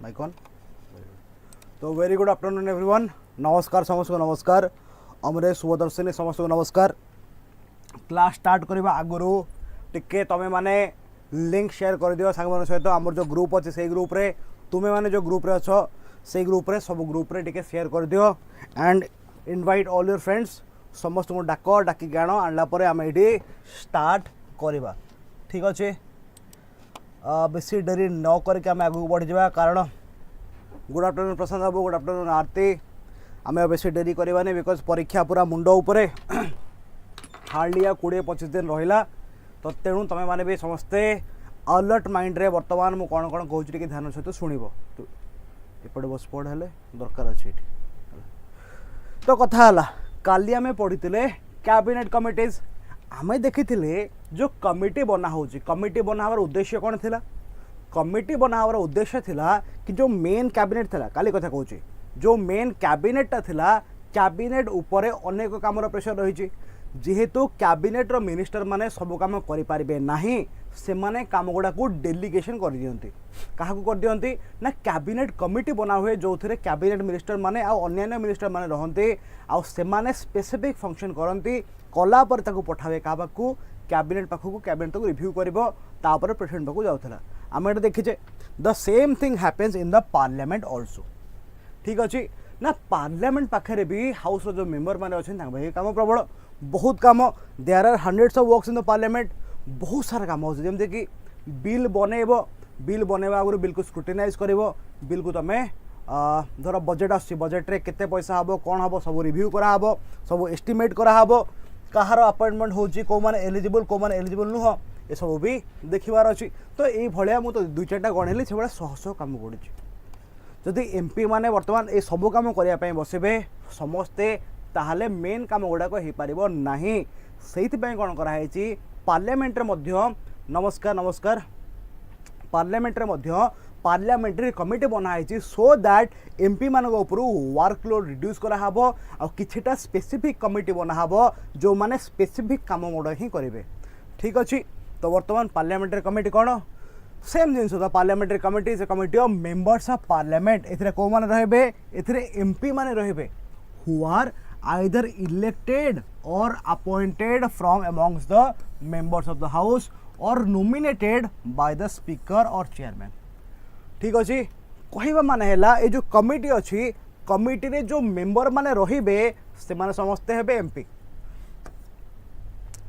Mic on. तो very good afternoon everyone. नमस्कार समस्त को नमस्कार। अमरे शुभदर्शिनी समस्त को नमस्कार। क्लास स्टार्ट करबा आगुरु टिके तमे माने लिंक शेयर कर दियो सांग मन सहित। हमर जो ग्रुप अछि सेही ग्रुप रे तुमे माने जो ग्रुप रे अछो सेही ग्रुप रे सब ग्रुप रे टिके शेयर कर दियो and invite all your friends. समस्त को डाको डाकी गाण आनला परे हम एडी स्टार्ट करबा। ठीक अछि। बेसी डेरी न करके आम आगू बढ़ी जावा कारण गुड आफ्टरनून प्रशांत बाबू, गुड आफ्टरनून आरती। आम बेसी डेरी करवानी बिकज परीक्षा पूरा मुंड उपरे हार्डली 20-25 दिन रहा। तो तेणु तुम मैंने भी समस्ते अलर्ट माइंड रे वर्तमान मु कौन कौन कहूँ टे ध्यान सहित शुणव। एपटे बस पढ़ हेले दरकार अच्छे। तो कथा है काली आम पढ़ी कैबिनेट कमिटीज। आम देखी जो कमिटी बना हो कमिटी बनावर उद्देश्य कौन थिला? कमिटी बनावर उद्देश्य थिला कि जो मेन कैबिनेट थिला काली कथा कहूँ जो मेन कैबिनेटा थिला कैबिनेट उपरे अनेक काम प्रेशर रही। जेहेतु कैबिनेट रो मिनिस्टर माने सब काम करि पारिबे नाही से माने काम गुडा को डेलीगेशन कर दियंती। काहा को कर दियंती ना कैबिनेट कमिटी बना हुए जो थिरे कैबिनेट मिनिस्टर माने आ अन्य मिनिस्टर माने रहंते आ से माने स्पेसिफिक फंक्शन करंती। कला पर ताको पठावे का बाकू कैबिनेट पाखु कैबिनेट को रिव्यू करिवो तापर प्रेसिडेंट पाखु जाउथला। आम एटा देखिचे the same thing happens in the parliament also. ठीक अछि ना पार्लियामेंट पाखरे भी हाउस रो जो मेंबर माने अछन तांग भाई काम प्रबल बहुत काम। There are hundreds of works in the parliament. बहुत सारा काम हो जमते कि बिल बनैबा आगु बिल को स्क्रूटिनाइज करिवो। बिल को तमे धर बजेट आछि बजेट रे केते पैसा हबो कोन हबो सब रिव्यू करा हबो सब एस्टिमेट करा हबो। कहार अपॉइंटमेंट होची को माने एलिजिबल नुह ए सब भी देखिबार अछि। तो एई भलिया मु तो 2-4टा गणेली से बडा सहस काम पड़ुछि। जदि एमपी माने वर्तमान ए सब काम करिया पय बसिबे समस्ते ताहले मेन काम गुड़ाक हो पारिबो नाही। सेहिति पय कोन करा हैछि पार्लियामेंट रे मध्य नमस्कार नमस्कार पार्लियामेंट रे मध्य पार्लियामेंट्री कमिटी बना है सो दैट एमपी मान वर्कलोड रिड्यूस करा हबो आ किछटा स्पेसिफिक कमिटी बना हबो जो माने स्पेसिफिक काम मोड ही करेंगे। ठीक अच्छे। तो वर्तमान पार्लियामेंट्री कमिटी कौन सेम जिनस तो parliamentary committee is a committee of members of parliament. एथिरे को माने रहबे एथिरे एमपी माने रहबे who are either elected or appointed from amongst the members of the house or nominated by the speaker or chairman. ठीक अच्छे। कहवा माने हैला ए जो कमिटी अच्छी कमिटी रे जो मेंबर माने रहिबे से माने समस्ते हेबे एमपी।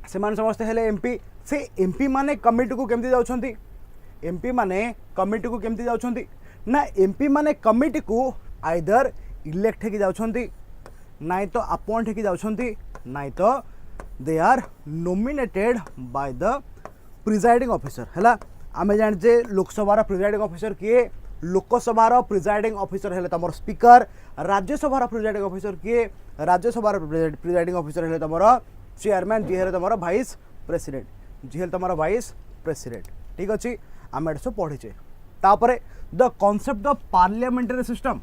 से माने समस्ते हेले एमपी। से एमपी माने कमिटी को केमती जाउछंती? एमपी माने कमिटी को केमती जाउछंती ना एमपी माने कमिटी को आइदर इलेक्ट हेकी जाउछंती नाइ तो अपॉइंट हेकी जाउछंती नाइ तो they are nominated by the presiding officer. हैला आमे जानचे लोकसभा प्रिजाइडिंग ऑफिसर किए? लोकसभा प्रिजाइडिंग ऑफिसर हेले तमर स्पीकर। राज्यसभा प्रिजाइडिंग ऑफिसर किए? राज्यसभा प्रिजाइडिंग ऑफिसर हेले तमर चेयरमैन जी हेले तमर वाइस प्रेसिडेंट जी हेले तमर वाइस प्रेसिडेंट। ठीक अच्छे। आम एट सब पढ़ीचे। तापरे the concept of parliamentary system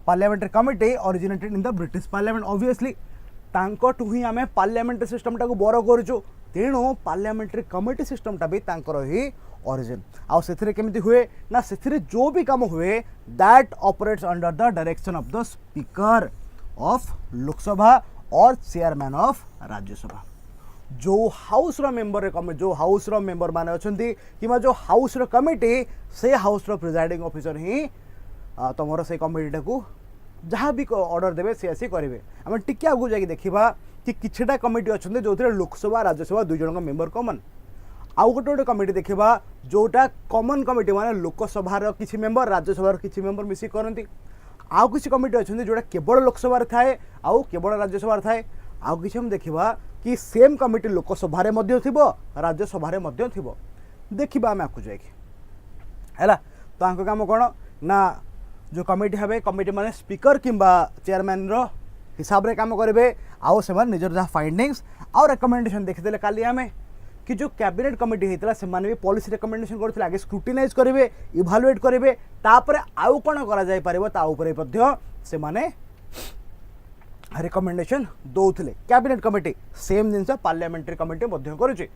parliamentary committee originated in the British parliament. Obviously तांको ही आम पार्लियामेंटरी सिस्टम टाको बर करूँ तेणु पार्लियामेंटरी कमिटी सिस्टमटा भी तांकर ही ओरिजिन। आउ सेथिरे केमिति हुए ना सेथिरे जो भी काम हुए that operates under the direction of the speaker of Lok Sabha और चेयरमैन ऑफ राज्यसभा। जो हाउस रो मेंबर रे जो हाउस रो मेंबर माने अछंती किमा जो हाउस रो कमिटी से हाउस रो प्रिजाइडिंग ऑफिसर ही तमरो से कमिटीटा को जहाँ भी ऑर्डर देवे सी आसी करेंगे। आम टिके आगु जाकि देखा कि किछटा कमिटी अच्छा जो लोकसभा राज्यसभा 2 जन मेंबर कमन। आउ गोटे कमिटी देखा जोटा कमन कमिटी माने लोकसभार किसी मेंबर राज्यसभार किसी मेंबर मिसिक करती। आउ किसी कमिटी अच्छा जोटा केवल लोकसभा थाए आउ केवल राज्यसभा थाए। आउ किसी हम देखा कि सेम कमिटी लोकसभा राज्यसभा देखा आम आपको जाकि है। तो आंक काम कौन ना जो कमिटी हे कमिटी माने स्पीकर किंबा चेयरमैन रो हिसाब रे काम करेंगे। आउ से निजर जहाँ फाइंडिंग्स और रिकमेंडेशन देखीदे काली आम कि जो कैबिनेट कमिटी होता से भी पॉलिसी रिकमेंडेशन करते आगे स्क्रूटिनाइज करेंगे इभालुएट करेंगे तापर आउ कौन कर से माने रिकमेंडेशन दौले। कैबिनेट कमिटी सेम जिनस पार्लियामेंटरी कमिटी करुचे।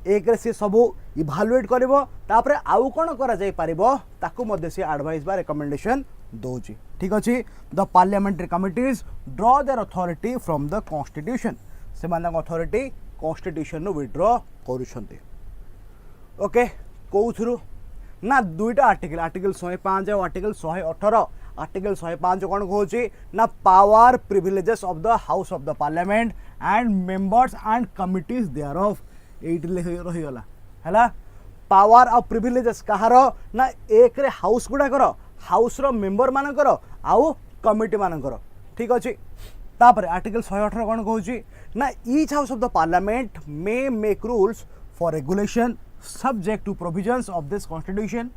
एक रे सी सब इभालुएट करिवो तापरे आउ कोन करा जाई परिबो ताकू मध्ये से एडवाइस बा रिकमेंडेशन दोची ठीक अछि the parliamentary committees draw there authority from the constitution से मानक अथॉरिटी कॉन्स्टिट्यूशन नु विड्रॉ करूछंती ओके कोउथुरु ना दुईटा आर्टिकल आर्टिकल 105 और आर्टिकल 118 आर्टिकल 105 कौन कहूँ ना power privileges of the house of the parliament and members and committees thereof एट रहीगला है पावर और प्रिविलेजेस कहार ना एक रे हाउस गुड़ाकर हाउस रो मेंबर मानकर आउ कमिटी मानकर ठीक अच्छे तापर आर्टिकल 118 कौन कहूँ ना each house of the parliament may make rules for regulation subject to provisions of this constitution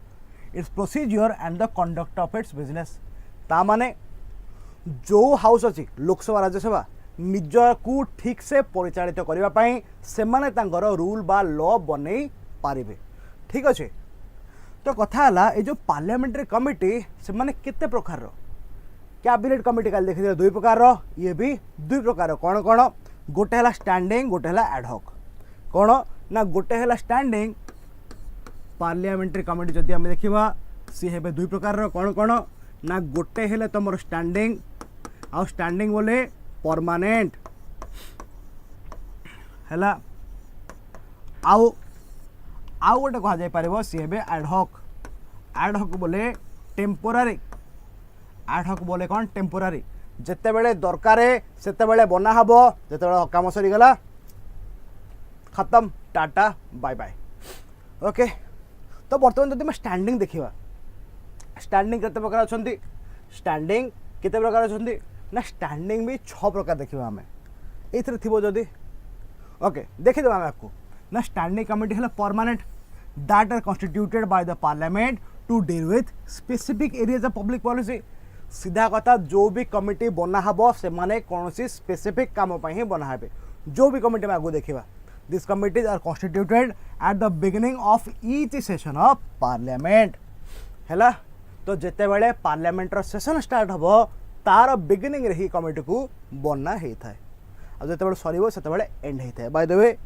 its procedure and the conduct of its business ता माने जो हाउस अच्छी लोकसभा राज्यसभा निज को ठीक से परिचालित करने पाई से माने तांगर रूल बा लॉ बनै पारिबे ठीक अच्छे तो कथा हला ए जो पार्लियामेंट्री कमिटी से माने केते प्रकार रो कैबिनेट कमिटी काल देखि दुई प्रकार रो ये भी दुई प्रकार कौन कौन गोटे हला स्टैंडिंग गोटे हला एडहॉक कौन ना गोटे है स्टैंडिंग पार्लियामेंट्री कमिटी जदि आम देखा सी हे दुई प्रकार कौन कौन ना गोटे है तुम स्टैंडिंग आउ स्टैंडिंग बोले परमानेंट है आउ आउ गोटे कह जाई पारिबो सी हे एडहॉक एडहॉक बोले टेम्पोरारी एडहॉक बोले कौन टेम्पोरारी जिते बेले दरकार सेते बेले बना हबो जेते बेले काम सरी गला खत्म टाटा बाय बाय ओके तो बर्तमान जब मैं स्टैंडिंग देखा स्टैंडिंग केते प्रकार अच्छी स्टैंडिंग केते प्रकार अच्छी ना स्टैंडिंग भी 6 प्रकार देखा आम ये थी जदि ओके देखीद आम आपको ना स्टैंडिंग कमिटी है permanent that are constituted by the parliament to deal with specific areas of public policy सीधा कथा जो भी कमिटी बना हम से माने कौन स्पेसिफिक काम ही बना हे जो भी कमिटी में आगू देखा These committees are constituted at the beginning of each session of parliament है तो जिते बड़े पार्लियामेंट सेशन स्टार्ट हम तार बिगिनिंग रे ही कमिटी को बनना होता है और जिते बड़े सर से एंड होता है बाय द वे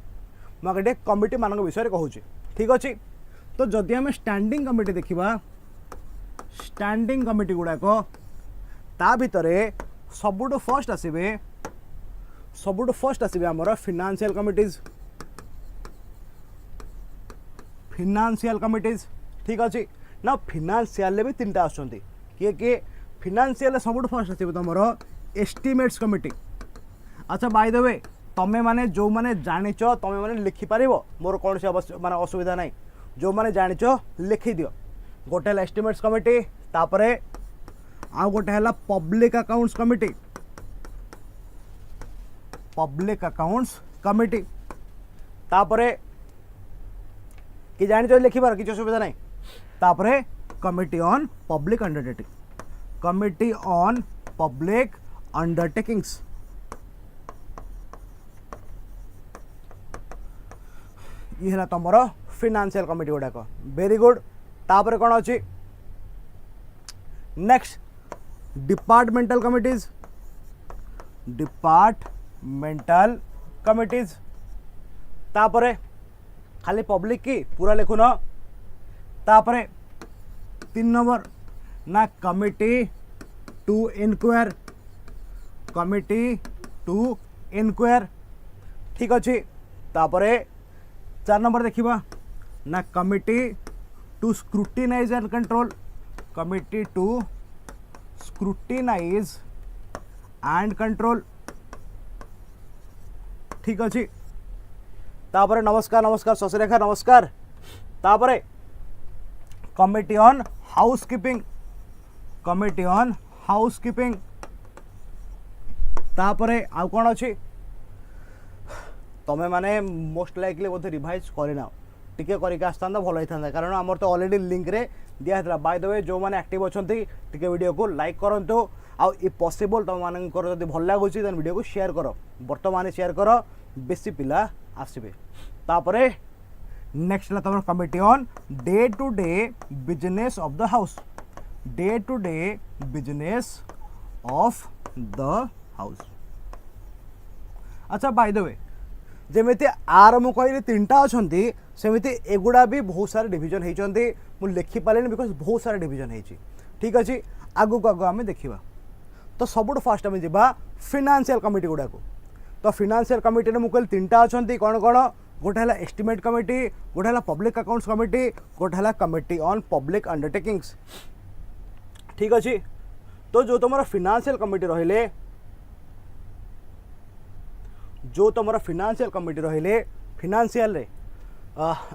मुझे कमिटी मान विषय कहूँ ठीक अच्छे तो जदि आम स्टैंडिंग कमिटी देखा स्टैंडिंग कमिटी गुड़ाक ता भितर सबुठ फर्स्ट आसबे आमर फिनान्शियल कमिटीज फिनान्शियल कमिटीज ठीक अच्छे ना फिनान्शियल भी 3टा आसुँच किए किए फिनान्शियल सब फर्स्ट आसो तुम एस्टिमेट्स कमिटी अच्छा बाय द वे तुम्हें माने जो माने जानिच तुम्हें माने लिखिपार मोर कौन से माने असुविधा ना जो माने जानिच लिखि दियो गोटे है एस्टिमेट्स कमिटी तापरे आउ गोटे है public accounts committee public accounts committee तापरे कि जानी चाहिए लिखिबार किसी असुविधा नहीं तापरे committee on public undertaking committee on public undertakings ये है तुम फिनान्शियल कमिटी गुड़ाक वेरी गुड तापरे कौन अच्छी next departmental committees departmental committees तापरे खाली पब्लिक की पूरा लिखुन तापरे 3 नंबर ना कमिटी टू इनक्वायर ठीक अच्छे तापरे 4 नंबर देखिबा ना committee to scrutinise and control committee to scrutinise and control ठीक अच्छे तापरे नमस्कार नमस्कार शशिरेखा नमस्कार तापरे कमिटी ऑन हाउसकीपिंग तापरे आउ कौन अच्छी तुम्हें माने मोस्ट लाइकली बोधे रिवाइज करना टिके करके आसता भल होता कारण आमर तो अलरेडी लिंक रे दिया था बाय द वे जो मैंने एक्टिव अच्छा टिके वीडियो को लाइक करूँ आउ पॉसिबल तुम मान जब भल लगुच वीडियो को शेयर कर बर्तमान शेयर कर बेसी पिला आसबे तापरे नेक्स्ट तुम committee on day to day business of the house day to day business of the house अच्छा बाय द वे जमीती आर मु कहली 3टा अच्छी सेमती एगुड़ा भी बहुत सारे डिविजन होती मुझे लिखिपारे बिकज बहुत सारे डिविजन होती ठीक अच्छे आगू को आगू आम देखा तो सबुठ फास्ट आम जा फाइनेंशियल कमिटी गुड़ाक तो फाइनेंशियल कमिटी मुझे कहली 3टा अच्छी कौन कौन गोटे है एस्टिमेट कमिटी गोटे है पब्लिक अकाउंट्स कमिटी गोटे है कमिटी ऑन पब्लिक अंडरटेकिंग्स ठीक अच्छे तो जो तुम फाइनेंशियल कमिटी रहिले जो तुम फाइनेंशियल कमिटी रहिले फाइनेंशियल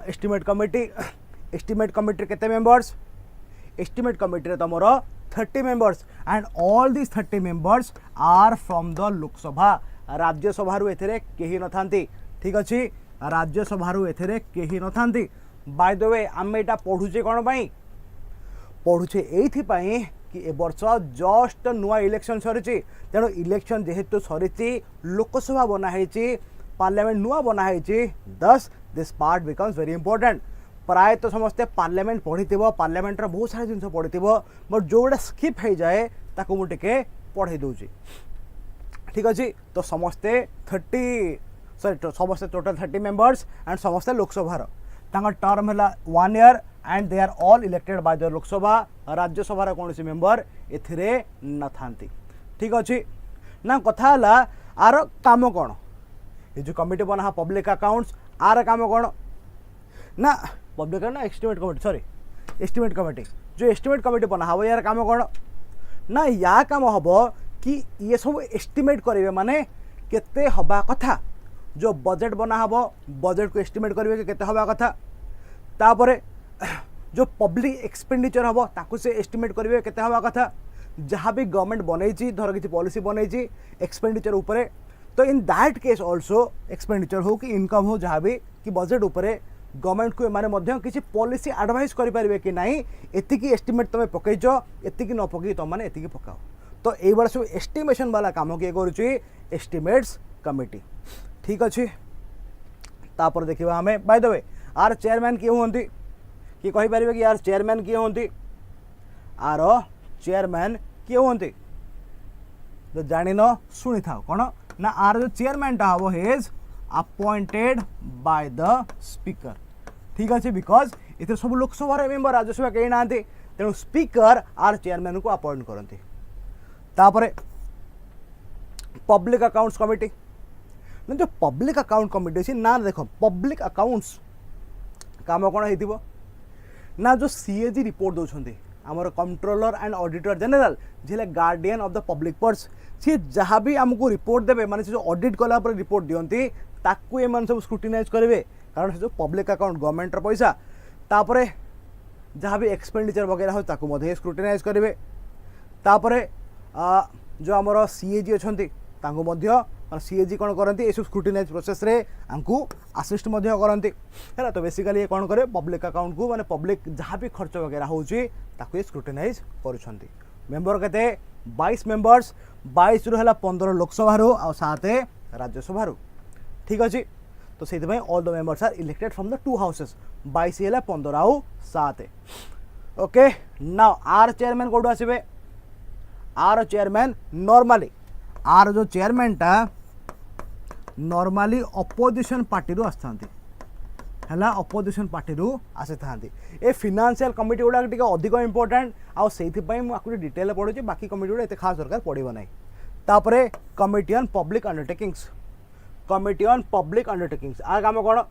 एस्टिमेट कमिटी केते मेंबर्स एस्टिमेट कमिटी रे तुम 30 members and all this 30 members are from the Lok Sabha Rajya Sabha एथिरे केही न थांती ठीक अच्छे राज्यसभा एथिरे केही न थांती बाय द वे आम एटा पढ़ुचे कौन पाई पढ़ुचे एइथिपाई कि ए वर्ष जस्ट नुआ इलेक्शन सरी तेणु इलेक्शन जेहेतु सरी लोकसभा बनाई पार्लियामेंट नुआ बनाई दस this part becomes very important प्राय तो समस्ते पार्लियामेंट पढ़ी पार्लियामेंटर बहुत सारा जिन पढ़ी बट जो गोटे स्किप हो जाए ताको मुझे पढ़े दूची ठीक अच्छे तो समस्ते 30 समस्ते टोटल 30 मेंबर्स एंड समस्ते लोकसभा टर्म है 1 year and they are all elected by the Lok Sabha Rajya Sabha कौन सी मेंबर एथिरे न थांती ठीक अच्छे ना कथा आर काम कौन ये जो कमिटी बना पब्लिक अकाउंट्स आर काम कौन ना पब्लिक ना estimate committee sorry estimate committee जो एस्टिमेट कमिटी बना हम यार काम कौन ना या काम हम कि ये सब एस्टिमेट करेंगे माने केते हवा कथा जो बजेट बना हम बजेट को एस्टिमेट करेंगे कि केते हवा कथा तापरे जो पब्लिक एक्सपेंडिचर हम ताकू से एस्टिमेट करेंगे केते हवा कथा जहाँ भी गवर्नमेंट बनई धर किसी पॉलिसी बनई एक्सपेंडिचर उपरे तो इन दैट केस ऑल्सो एक्सपेंडिचर हो कि इनकम हो जहाँ भी कि बजेट उपरे गवर्नमेंट को एमाने किसी पॉलिसी एडवाइस करें कि नहीं एतिकी एस्टिमेट तुम पकईच एतिकी न पकई तुम मैंने एतिकी पकाओ तो ये बार सब एस्टिमेशन वाला काम किए करुच्ची एस्टिमेट्स कमिटी ठीक अच्छे तापर देखा आम by the way are chairman किए हमें कि कहींपर कि यार चेयरमैन किए हमें आर चेयरमैन किए हमें तो जान शुणी था कौन ना आर जो चेयरमैन टा हम is appointed by the speaker ठीक अच्छे बिकज इतने सब लोकसभा मेंबर राज्यसभा कहीं ना तेणु स्पीकर आर चेयरमैन को अपॉइंट करते तापरे पब्लिक अकाउंट्स कमिटी ना जो पब्लिक अकाउंट कमिटी अच्छी ना देख पब्लिक अकाउंट्स काम कौन हो ना जो सीएजी रिपोर्ट दौरान आमर controller and auditor general ji guardian of the public purse सी जहाँ भी आमको रिपोर्ट देवे माने जो ऑडिट कला रिपोर्ट दियंती ताकू एमान सब स्क्रूटिनाइज करेंगे कारण से जो पब्लिक अकाउंट गवर्नमेंट पैसा तापरे जहाँ भी एक्सपेंडिचर वगैरह हो ताकू मध्य स्क्रूटिनाइज करेंगे तापरे जो आमर सीएजी अच्छा सीएजी कौन करती ये स्क्रूटिनाइज प्रोसेस रे आमको असिस्ट करती है तो बेसिकली ये कौन करे पब्लिक अकाउंट को माने पब्लिक जहाँ भी खर्च वगैरह होची ताकू ये स्क्रूटिनाइज करुछंती मेंबर केते 22 मेंबर्स 22 रु है 15 लोकसभा आ 7 राज्यसभा ठीक अच्छे तो से all the members are elected from the 2 houses 22 है 15 आउ 7 ओके नाउ आर चेयरमैन कौटू आसबे आर चेयरमैन नॉर्मली आर जो चेयरमैन टा नॉर्मली अपोजिशन पार्टी रू आसता है अपोजिशन पार्टी रू आसी था ए फाइनेंशियल कमिटी गुड़ा टे अधिक इंपोर्टेंट आउ से डिटेल पढ़ुचे बाकी कमिटी गुड़ा एत खास दरकार पड़ो ना तापरे committee on public undertakings committee on public undertakings आ काम कौन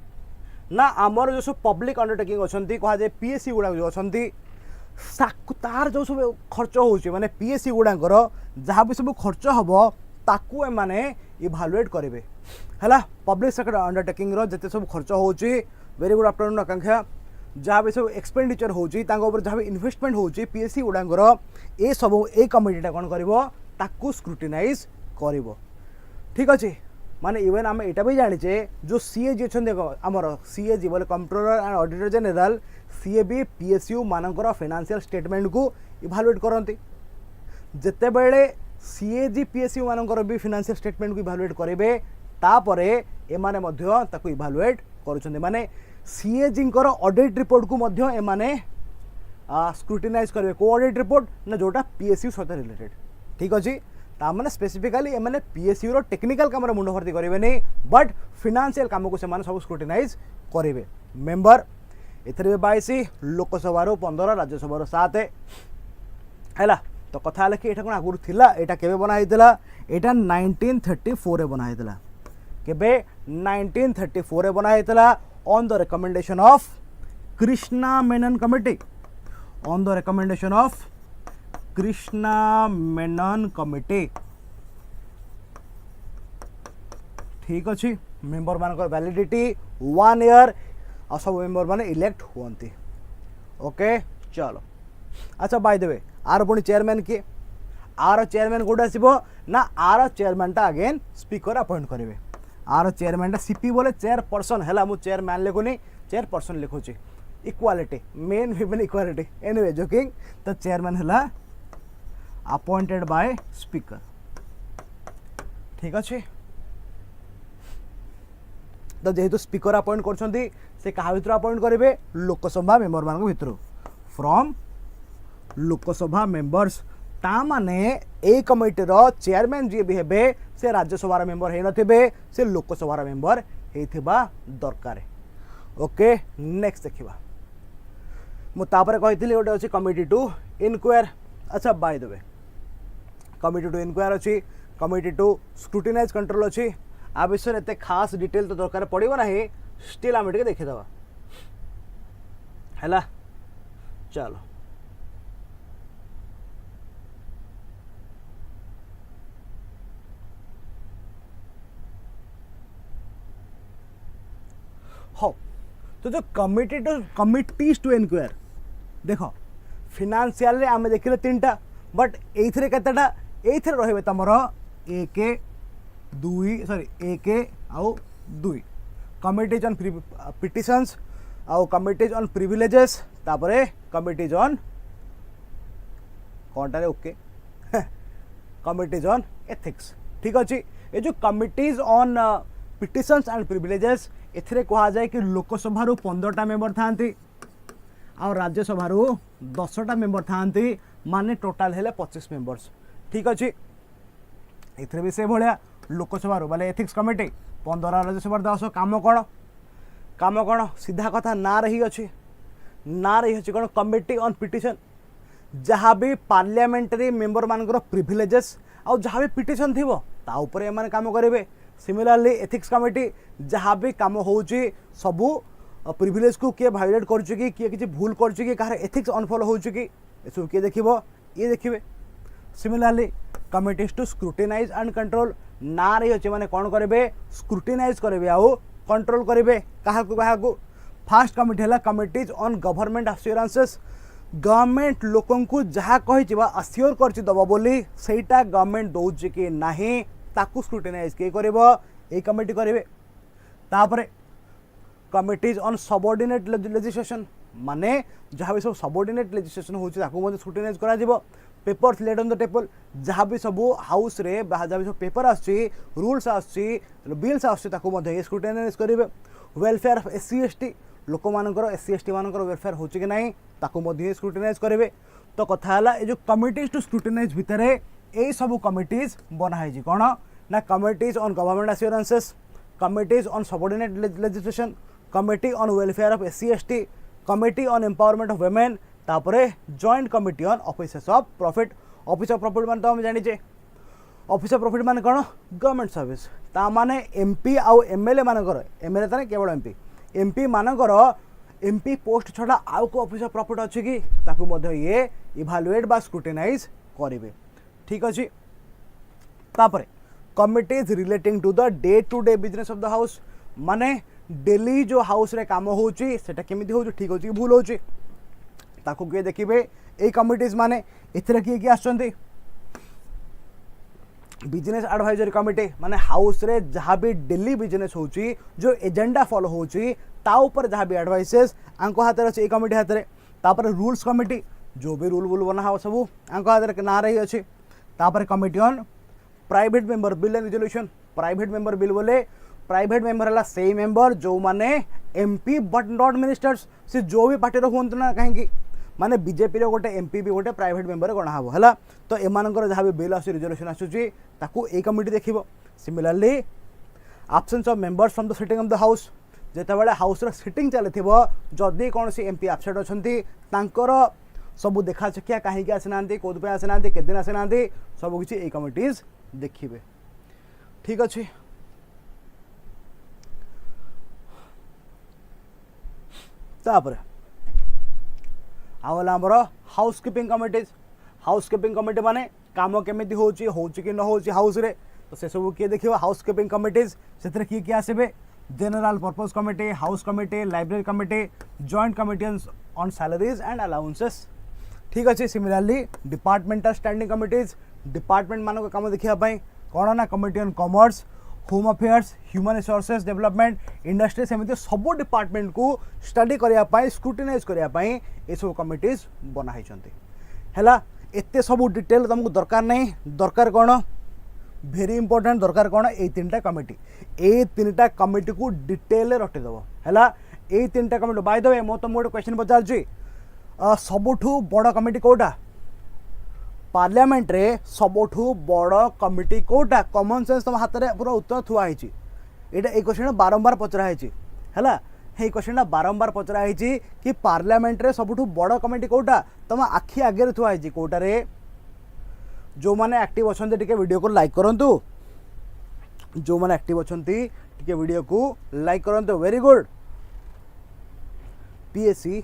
ना आमर जो सब पब्लिक अंडरटेकिंग अच्छा कह जाए पीएससी गुड़ा जो अच्छा तार जो सब खर्च हो माने पीएससी गुड़ाकर जहाँ भी सब खर्च हम ताकू एमाने इभालुएट करेंगे है पब्लिक सेक्टर अंडरटेकिंग जिते सब खर्च हो वेरी गुड आफ्टरनून आकांक्षा जहाँ भी सब एक्सपेंडिचर हो जहाँ भी इन्वेस्टमेंट हो पीएससी गुड़ाकर ये सब ए कमिटीटा कौन कर स्क्रूटिनाइज कर ठीक अच्छे माने इवेन आम यहाँ भी जाने जो सीएजी अच्छा आमर सीएजी बोले controller and auditor general CA भी पीएसयू मानकर फाइनेंशियल स्टेटमेंट को इभालुएट करती जिते बड़े सीएजी पीएसयू मानकर भी फाइनेंशियल स्टेटमेंट को इभालुएट करेंगे तापरे एमाने मध्य ताकू इभालुएट करुछन्ते माने सीएजी ऑडिट रिपोर्ट को मध्य एमाने स्क्रूटिनाइज करेंगे को ऑडिट रिपोर्ट ना जोटा पीएसयू सहित रिलेटेड ठीक अच्छे तामाने स्पेसिफिकाली एमाने पीएसयू रो टेक्निकल काम रे मुंड भर्ती करिवे नै बट फाइनेंशियल काम को से माने सब स्क्रूटिनाइज करिवे मेंबर एथरे 22 लोकसभा रो 15 राज्यसभा रो 7 हैला तो कथा हला कि एटा कोन आगुर थिला एटा केबे बना हितला एटा 1934 रे बना हितला केबे 1934 रे बना हितला on the recommendation of Krishna Menon committee on the recommendation of Krishna Menon committee ठीक अच्छी मेंबर मान वैलिडिटी 1 ईयर और सब मेंबर माने इलेक्ट हुअंती ओके चलो अच्छा बाय द वे आर पुणी चेयरमैन किए आर चेयरमैन कोड आसो ना आर चेयरमैन टा अगेन स्पीकर अपॉइंट करेंगे आर चेयरमैन टा सीपी बोले चेयरपर्सन है मु चेयरमैन लिखुनी चेयरपर्सन लिखुची equality men women equality anyway joking तो चेयरमैन है अपॉइंटेड बाय स्पीकर ठीक अच्छे तो जेहेतु स्पीकर अपॉइंट कर से क्या भितर अपॉइंट करेंगे लोकसभा मेंबर मान भितर फ्रॉम लोकसभा मेंबर्स ता माने ए कमिटी रो चेयरमैन जी भी हेबे से राज्यसभा मेंबर हे नथिबे से लोकसभा मेंबर हेथिबा दरकार ओके नेक्स्ट देखिबा मु तापर कहितली ओटे अछि कमिटी टू इनक्वायर अच्छा by the way committee to inquire अछि कमिटी टू स्क्रूटिनाइज कंट्रोल अछि आ विषय एते खास डिटेल तो दरकार पड़िबो नाही स्टिल आम टिके देखि दबा हैला चलो हो तो जो कमिटीज टू इनक्वायर देखो फिनान्शियल रे आमे देखिले तीनटा बट एइथरे केतेटा एइथरे रहबे तमर एक दुई सॉरी एक आउ दुई कमिटीज ऑन पिटिशंस आउ कमिटीज ऑन प्रिविलेजेस तापरे कमिटीज ऑन कोनटारे ओके कमिटीज ऑन एथिक्स ठीक अछि ए जो committees on petitions and privileges एथिरे कहा जाए कि लोकसभा 15टा मेंबर थांती और राज्यसभा 10टा मेंबर थांती माने टोटाल हेले 25 मेंबर्स ठीक अछि एथिरे भी से भलिया लोकसभा बोले एथिक्स कमिटी 15 राज्यसभा 10 काम कौन सीधा कथा ना रही अच्छी कौन कमिटी ऑन पिटिशन जहाँ भी पार्लियामेंटरी मेंबर मानकर प्रिविलेजेस आउ जहाँ भी पिटिशन थी ता ऊपर एमाने काम करेंगे सिमिलरली एथिक्स कमिटी जहाँ भी कम हो सबू प्रिविलेज को किए भायोलेट कर किए किसी भूल कर कहार एथिक्स अनफॉलो हो सब किए देख ये देखिए similarly committees to scrutinise and control ना रही अच्छे माने कौन करेंगे स्क्रूटिनाइज करेंगे आउ कंट्रोल करेंगे क्या फास्ट कमिटी है कमिटीज ऑन गवर्नमेंट अस्योरेंसेस गवर्नमेंट लोकन को जहाँ कही अस्योर कर दब बोली सेटा गवर्नमेंट दौर कि नहीं ताकू स्क्रूटिनाइज किए कर कमिटी करेंगे तापरे कमिटीज ऑन सबऑर्डिनेट लेजिस्लेशन माने जहाँ भी सब सबऑर्डिनेट लेजिस्लेशन होती स्क्रूटिनाइज करा papers laid on the table जहाँ भी सब हाउस रे जहाँ भी सब पेपर आसची रूल्स आसची बिल्स आसची स्क्रूटिनाइज करेंगे वेलफेयर ऑफ एससी एसटी लोक मानकर एससी एसटी मानकर वेलफेयर हो कि नहीं ताकू स्क्रूटिनाइज करेंगे तो कथा है ये जो कमिटीज टू स्क्रूटिनाइज भितर यही सब कमिटीज बनाई कौन ना committees on government assurances committees on subordinate legislation committee on welfare of SC ST committee on empowerment of women तापरे joint committee on offices of profit office of profit मान तो हम जानिचे ऑफिस ऑफ प्रॉफिट मान कौन government service ता माने MP आउ MLA मानकर एमएलए तो केवल एमपी मानकर एमपी पोस्ट छड़ा आउ को ऑफिस ऑफ प्रॉफिट अच्छी कि ताकू मध्य ये इभालुएट बा स्क्रूटिनाइज करेंगे ठीक अच्छे तापरे committees relating to the day to day business of the house माने डेली जो हाउस रे काम होची सेटा केमिति होची ठीक होची भूल होची ताकू किए देखिए ये कमिटीज माने इथरे किए आसचंती बिजनेस एडवाइजरी कमिटी माने हाउस रे जहाँ भी डेली बिजनेस होची जो एजेंडा फॉलो होची ता ऊपर जहाँ भी एडवाइसेस आंको हाथ अच्छे कमिटी हाथ में तापर रूल्स कमिटी जो भी रूल वूल बना हो सब आंको हाथ ना रही अच्छे तापर committee on private member bill and resolution private member bill बोले प्राइवेट मेंबर है से मेंबर जो माने एमपी बट नॉट मिनिस्टर्स से जो भी पार्टी हूँ ना कहीं माने बीजेपी रो गोटे एमपी भी गोटे प्राइवेट मेंबर गणा हबो हैला तो एमानकर जहाँ भी बिल आसु रिजोल्यूशन आसुची ताकू ए कमिटी देखिबो similarly absence of members from the sitting of the house जेतेबेले हाउस रो सिटिंग चलिथिबो जदी कोनसी एमपी एब्सेंट अछंती तांकर सब देखा चकिया कहीं आसीना कौन आसीना केदिन आसीना सब किसी ए कमिटीज देखिए ठीक अच्छे तापर आमर हाउसकीपिंग कमिटी माने काम केमी हो कि न हो हाउस रे तो से सब किए देखिए हाउसकीपिंग कमिटीज से किए किए आसबे general purpose committee house committee library committee joint committee on salaries and allowances ठीक अच्छे similarly departmental standing committees department मान काम देखापी कौन ना committee on commerce home affairs human resources development industry सेमती सब डिपार्टमेंट को स्टडी करने स्क्रूटिनाइज करने ये सब कमिटीज बनाई है एत सब डिटेल तुमको दरकार नहीं दरकार कौन भेरी इंपोर्टेंट दरकार कौन ये तीन टा कमिटी को डिटेल रटिदेव है ये तीन टा कमिटी बाय द वे मो तुमको गोटे क्वेश्चन पचार सबुठू बड़ कमिटी कोटा पार्लियामेंट रे सबुठू बड़ कमिटी कोटा कॉमन सेंस तुम हाथ में पूरा उत्तर थुआई ये क्वेश्चन बारंबार पचराई है ये क्वेश्चन बारंबार पचराई कि पार्लियामेंट रे सबुठू बड़ कमिटी कोटा तुम आखि आगे थुआई कोटारे जो मैंने एक्टिव अच्छा टे वीडियो को लाइक करंतु जो मैंने एक्टिव अच्छा टे वीडियो को लाइक करंतु very good PSC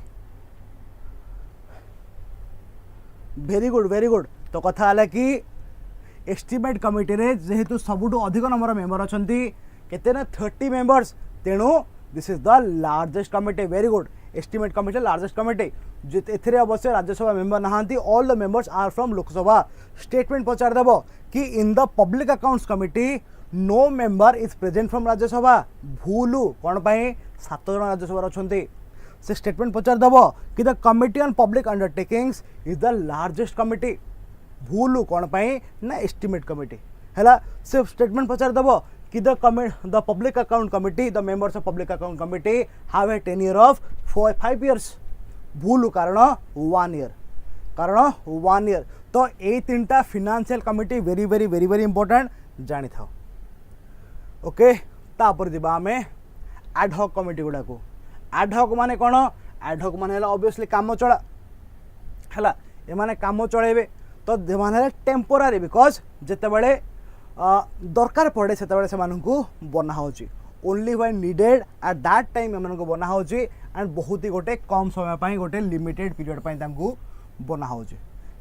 very good तो कथा है कि एस्टिमेट कमिटी रे जेहेतु सबुठू अधिक नंबर मेंबर अच्छा केते ना 30 मेंबर्स तेणु this is the largest committee very good estimate committee largest committee एथिरे अवश्य राज्यसभा मेंबर नहांती all the members are from Lok Sabha statement पचार देव कि in the public accounts committee no member is present from Rajya Sabha भूलु कौन पाई 7 जन राज्यसभा अच्छा से स्टेटमेंट पचार देव कि the committee on public undertakings is the largest committee भूलु कौन पाई ना एस्टिमेट कमिटी है से स्टेटमेंट पचार देव कि the public account committee the members of public account committee have a tenure of 5 years भूलु कारण 1 ईयर तो ये तीन टा financial committee very very very very important जानी था ओके तापर दिबा हमें एडहॉक कमिटी गुडा को एडहॉक माने कौन एडहॉक माने ऑब्वियसली काम चला है ये माने काम चलेबे तो माने टेम्पोरारी बिकॉज जिते बड़े दरकार पड़े से बना हो only when needed at that time एम बना हो एंड बहुत ही गोटे कम समय गोटे लिमिटेड पीरियड बना हो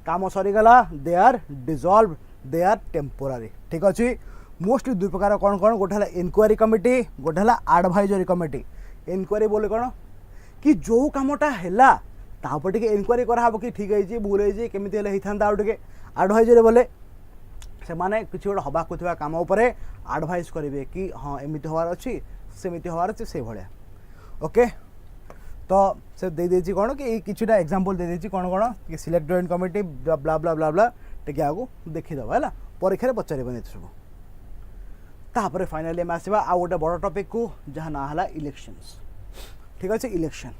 काम सरीगला they are dissolve they are temporary ठीक अच्छे मोस्टली दुई प्रकार कौन कौन गोटे है इनक्वारी कमिटी गोटे है एडवाइजरी कमिटी इनक्वारी बोले कौन कि जो कामटा है तापर टे इनक्वारी कराब कि ठीक है भूल है केमी होता टे एडवाइजरी बोले से माने किसी गोटे हवा को काम उपर एडवाइस करेंगे कि हाँ एमती हबार अच्छी सेमती हबार अच्छे से भाया ओके तो से दे देछि कौन कि किछुटा एग्जांपल दे देछि कौन कौन कि सिलेक्ट जॉइंट कमिटी ब्ला ब्ला ब्ला ब्ला टे आगु देखीदेव है परीक्षा पचारे सब तापर फाइनाली आम आसवा आ गोटे बड़ टॉपिक को जहाँ ना है इलेक्शंस ठीक अच्छे इलेक्शन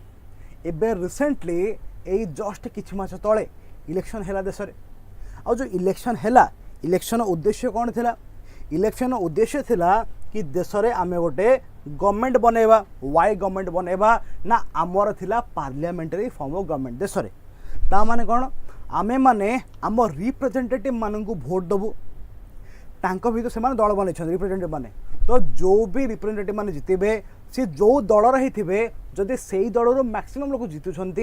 एबे रिसेंटली यही जस्ट किछि मास तले इलेक्शन है देश में आ जो इलेक्शन है इलेक्शन उद्देश्य कौन थिला इलेक्शन उद्देश्य थिला कि देश में आम गोटे गवर्नमेंट बनैबा वाई गवर्नमेंट बनैबा ना आमर थिला पार्लियामेंटरी फॉर्म ऑफ गवर्नमेंट देश में ता माने कौन आमे माने आम रिप्रेजेंटेटिव मानू भोट दबू तांको भी तो से दल बन रिप्रेजेंटेटिव माने तो जो भी रिप्रेजेंटेटिव माने जितबे सी जो दल रही थे जदि से दल मैक्सिमम लोग जितुंट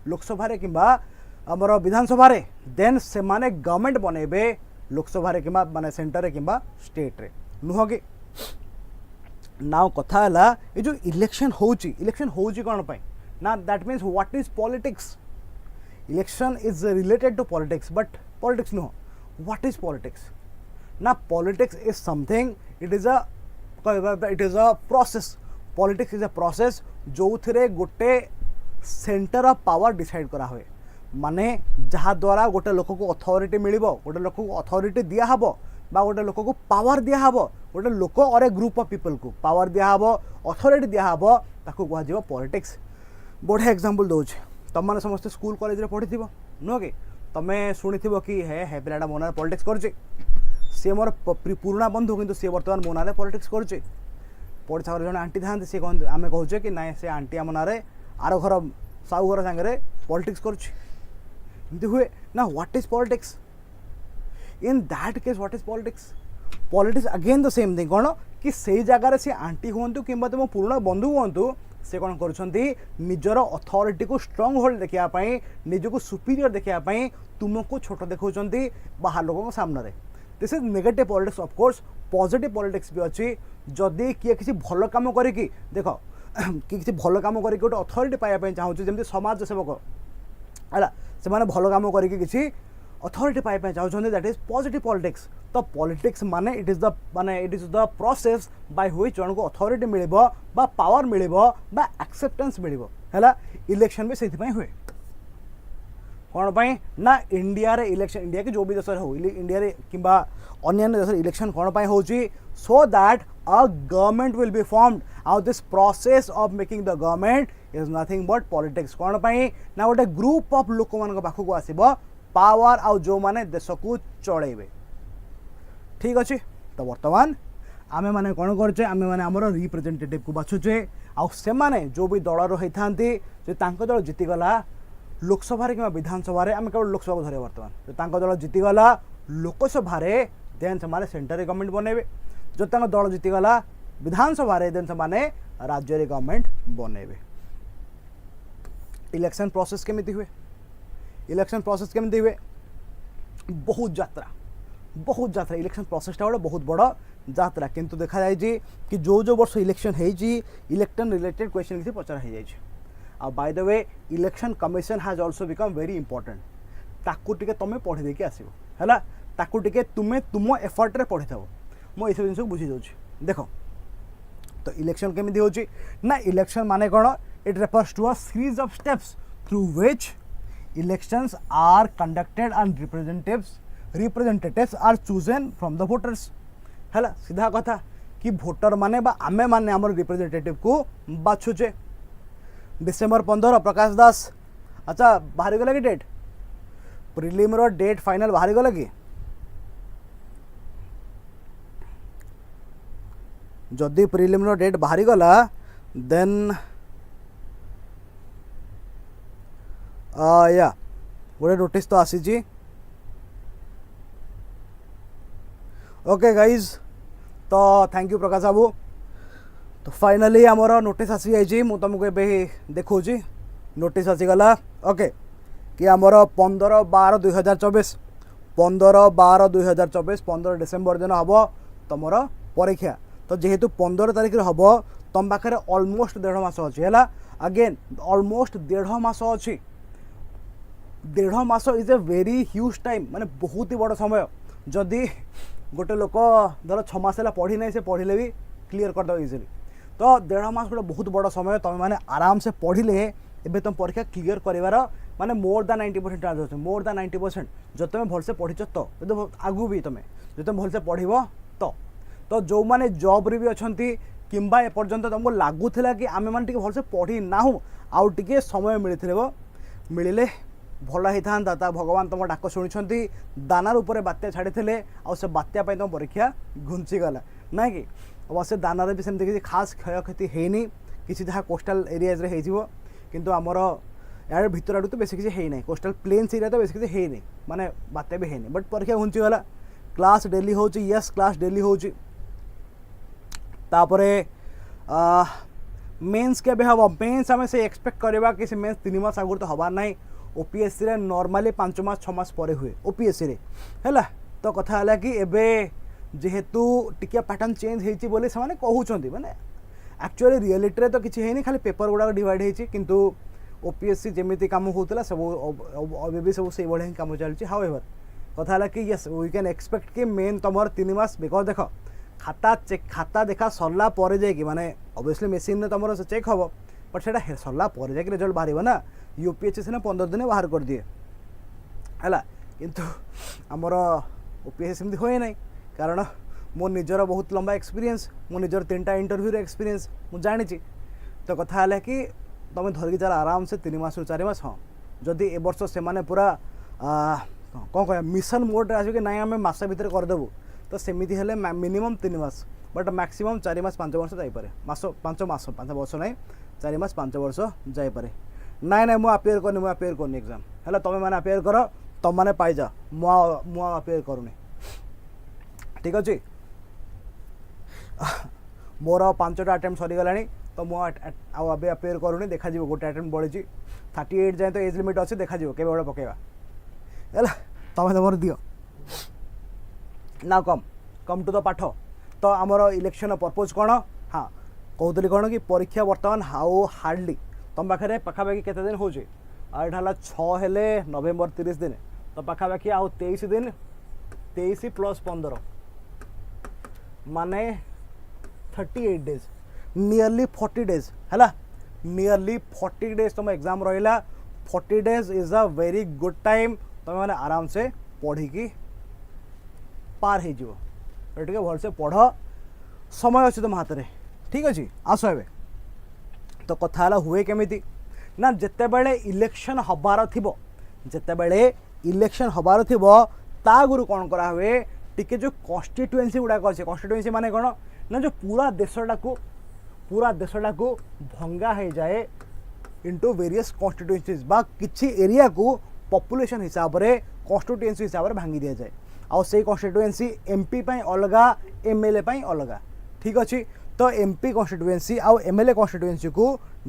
लोकसभा किंबा आमर विधानसभा देन से माने गवर्नमेंट बनैबे लोकसभा कि माने सेंटर किंबा स्टेट रे नुह कि नाउ कथा है ये जो इलेक्शन होची कौन पाई ना that means what is politics election is related to politics but politics नुह व्हाट इज पॉलिटिक्स ना politics is something it is a process politics is a process जो थे गोटे सेंटर ऑफ पावर डिसाइड करा हुए माने जहाँ द्वारा गोटे लोक को अथॉरिटी मिल गोटे लोक को अथॉरिटी दिहब बा गोटे लोक को पावर दिहब गोटे लोक और ए ग्रुप ऑफ पीपल को पावर दिहब अथॉरिटी दिहब ताको कह पॉलिटिक्स बढ़िया एग्जांपल दूचे तुम मैंने समस्त स्कूल कॉलेज रे पढ़ी नुह कि तुम्हें शुणी कि हे पिलाटा मो ना पॉलिटिक्स कर सी मोर पुराणा बंधु किंतु सी बर्तमान मो ना पॉलिटिक्स कर पड़ोसा घर जन आंटी था सी आम कहे कि ना से आंटी आम ना आर घर साहू घर सांगे पॉलिटिक्स कर हुए ना what is politics in that case what is politics politics again the same thing कौन कि से जगार से आंटी हूँ कि तुम पुराणा बंधु हूँ से कौन कर अथॉरिटी को स्ट्रंग होल्ड देखापी निजक सुपीरियर देखापी तुमको छोट देखा बाहर लोगों सामने this is negative politics of course positive politics भी अच्छी जदि किए किसी भल काम करिकी देख किसी भल काम करके गोटे अथॉरिटी पाइबा चाहूँ जमी समाज सेवक है से भल काम करके अथॉरिटी पाइबा चाहते दैट इज पॉजिटिव पॉलिटिक्स तो पॉलिटिक्स माने it is the process by which जन को अथॉरिटी मिल पावर मिल एक्सेप्टेंस मिल है इलेक्शन भी से हुए कौन पाई ना इंडिया रे इलेक्शन इंडिया के जो भी देश हो इंडिया रे किंबा अन्य देश इलेक्शन कौन पाई होची so that a government will be formed out this process of making the government is nothing but politics कौन पाई ना गोटे ग्रुप ऑफ लोक मान पाखक आसीबो पावर आउ जो माने देश को चलेबे ठीक अच्छे तो बर्तमान आमे माने कौन करचे आमे माने हमर रिप्रेजेंटेटिव को बाछुचे आउ से माने जो भी दल रही थांती जे तांको दल जीतीगला लोकसभा कि विधानसभा आम केवल लोकसभा को धरे बर्तमान जो दल जीतीगला लोकसभा देन से सेंटर गवर्नमेंट बनइबे जो दल जीतीगला विधानसभा देन से राज्य गवर्नमेंट बनइबे इलेक्शन प्रोसेस केमिति हुए इलेक्शन प्रोसेस केमिति हुए बहुत यात्रा इलेक्शन प्रोसेसटा गोटे बहुत बड़ यात्रा किंतु देखा जाए कि जो वर्ष इलेक्शन होती इलेक्शन रिलेटेड क्वेश्चन किसी पचरा हो जाए bye the way election commission has also become very important ताकू टिके तुम पढ़ी देके आसो है ताकू टिके तुम तुम एफर्ट रे पढ़ी थो मो ये सब जिन बुझी दूँ देख तो इलेक्शन केमिति होची ना इलेक्शन माने कौन it refers to a series of steps through which elections are conducted and representatives are chosen from the voters है सीधा कथा कि भोटर माने बा आमे माने हमर रिप्रेजेंटेटिव को बाछुचे डिसेम्बर 15 प्रकाश दास अच्छा बाहरी गला कि डेट प्रिलिम रो डेट फाइनल बाहरी गला कि जदि प्रिलिम रो डेट बाहरी गला देन या गोटे नोटिस तो आसी जी ओके गाइज तो थैंक यू प्रकाश बाबू तो फाइनली आमर नोटिस आसी जाइए मु तुमको एवं देखा नोटिस आसीगला ओके कि आमर 15/12/2024 15/12/2024 15 डिसेम्बर दिन हम तुम परीक्षा तो जेहेतु 15 तारिख हम तुम पाखे ऑलमोस्ट 1.5 मास अच्छी है अगेन ऑलमोस्ट 1.5 मास अच्छी 1.5 mass is a very huge time माने बहुत ही बड़ समय जदि गोटे लोक धर 6 मास पढ़ी ना से पढ़ले भी क्लीयर करदे इजिली तो 1.5 मास गोटे बहुत बड़ समय तुम मैंने आराम से पढ़ले एवं तुम परीक्षा क्लीयर कर माने मोर दैन 90% चार्ज अच्छे मोर दैन 90% जो तुम भलसे पढ़ीच तो आगू भी तुम जो तुम भलसे पढ़ तो जो मैंने जॉब रे भी अच्छा किंबा एपर्यंत तुमको लगुला कि आम मैंने भलसे पढ़ी ना आउ टे समय मिले भल होता ता भगवान तुम डाक शुणी दानार उपर बात्या छाड़ी से बात्या तुम परीक्षा घुंचीगला ना कि अवश्य दानार भी सेमती किसी खास क्षय क्षति होनी किसी जहाँ कोस्टाल एरियाज किंतु आमर यार भीतर आड़ तो बेस किसी है कोस्टाल प्लेन्स एरिया तो बेस किसी है माने बात्या भी है बट परीक्षा घुंचीगला क्लास डेली हो यस क्लास डेली हो मेन्स के हम मेन्स आम से एक्सपेक्ट करवा कि से मेन्स 3 मास आगुरी तो हबार ना ओपीएससी रे नॉर्मली 5 मास 6 मास पर हुए ओपीएससी रे है तो कथा है कि एबे जेहेतु टिके पैटर्न चेंज होती बोली से कहते माने एक्चुअली रियलिटी रे तो किसी है खाली पेपर गुड़ा डिवाइड होती किंतु ओपीएससी जमी काम होता सब अभी सब से भाई कम चलती हाउएवर कथा है कि यस वी कैन एक्सपेक्ट कि मेन तुम 3 मास बिकज देख खाता देखा सरला पर जाए माने ऑब्वियसली मशीन में तुम चेक हम बट से सरला पर जाए रिजल्ट बाहर ना यूपीएससी से 15 दिन बाहर कर दिए है किंतु आमर ओपीएससी सेमती हुए ना कारण मो निजर बहुत लंबा एक्सपीरियंस मो निजर 3टा इंटरव्यू एक्सपीरियंस मु जानी तो कथा है कि तुम धरिकी चल आराम से 3 मास 4 मास। हाँ जदि ए वर्ष से माने पूरा कौन कह मिशन मोड रे आसिक ना आम मस भितर करदेबू तो सेमती हेल्ले मिनिमम 3 मास बट मैक्सिमम 4 मास 5 वर्ष जापे मास 5 वर्ष ना 4 मास 5 वर्ष जापे नाई ना मुझे अपेयर करनी एग्जाम है तुम मैंने अपेयर कर तुम मैंने पाइजा मुझे अपेयर करूनी ठीक अच्छे मोर 5टा अटेम्प्ट सरीगला तो मुझे अपेयर करूनी देखा गोटे अटेम्प्ट बढ़ी 38 जाए तो एज लिमिट अच्छे देखा के गोटे पकेगा है तुम तुम दियो ना कम टू द पाठ तो आमर इलेक्शन पर्पज कौन हाँ कहते कौन कि परीक्षा बर्तमान हाउ हार्डली तुम पाखे पखापाखि केते दिन हो यहाँ 6 हेले नवेम्बर 30 दिन तो पखापाखि आउ 23 दिन 23 प्लस 15 माने 38 डेज नियरली 40 डेज है नियरली 40 डेज तुम एग्जाम रहा 40 days is a very good time तुम मैंने आराम से पढ़ी की पार हो ठीक है भलसे पढ़ समय अच्छे तुम हाथ में ठीक अच्छे आस ए तो कथा हुए केमिति ना जिते बड़े इलेक्शन हबार थिबो जिते बड़े इलेक्शन हबार थिबो ता गुरु कौन करा हुए टिके जो कॉन्स्टिट्यूएंसी गुड़ाक अच्छे कॉन्स्टिट्यूएंसी माने कौन ना जो पूरा देशटा को भंगा हो जाए इनटू वेरियस कॉन्स्टिट्यूएंसीज बा किछि एरिया को पॉपुलेशन हिसाब रे कॉन्स्टिट्यूएंसी हिसाब रे भांगी दिया जाए आउ से कॉन्स्टिट्यूएंसी एमपी पाई अलगा एमएलए पाई अलगा ठीक अच्छे तो एमपी कॉन्स्टिट्यूएंसी आउ एमएलए कॉन्स्टिट्यूएंसी को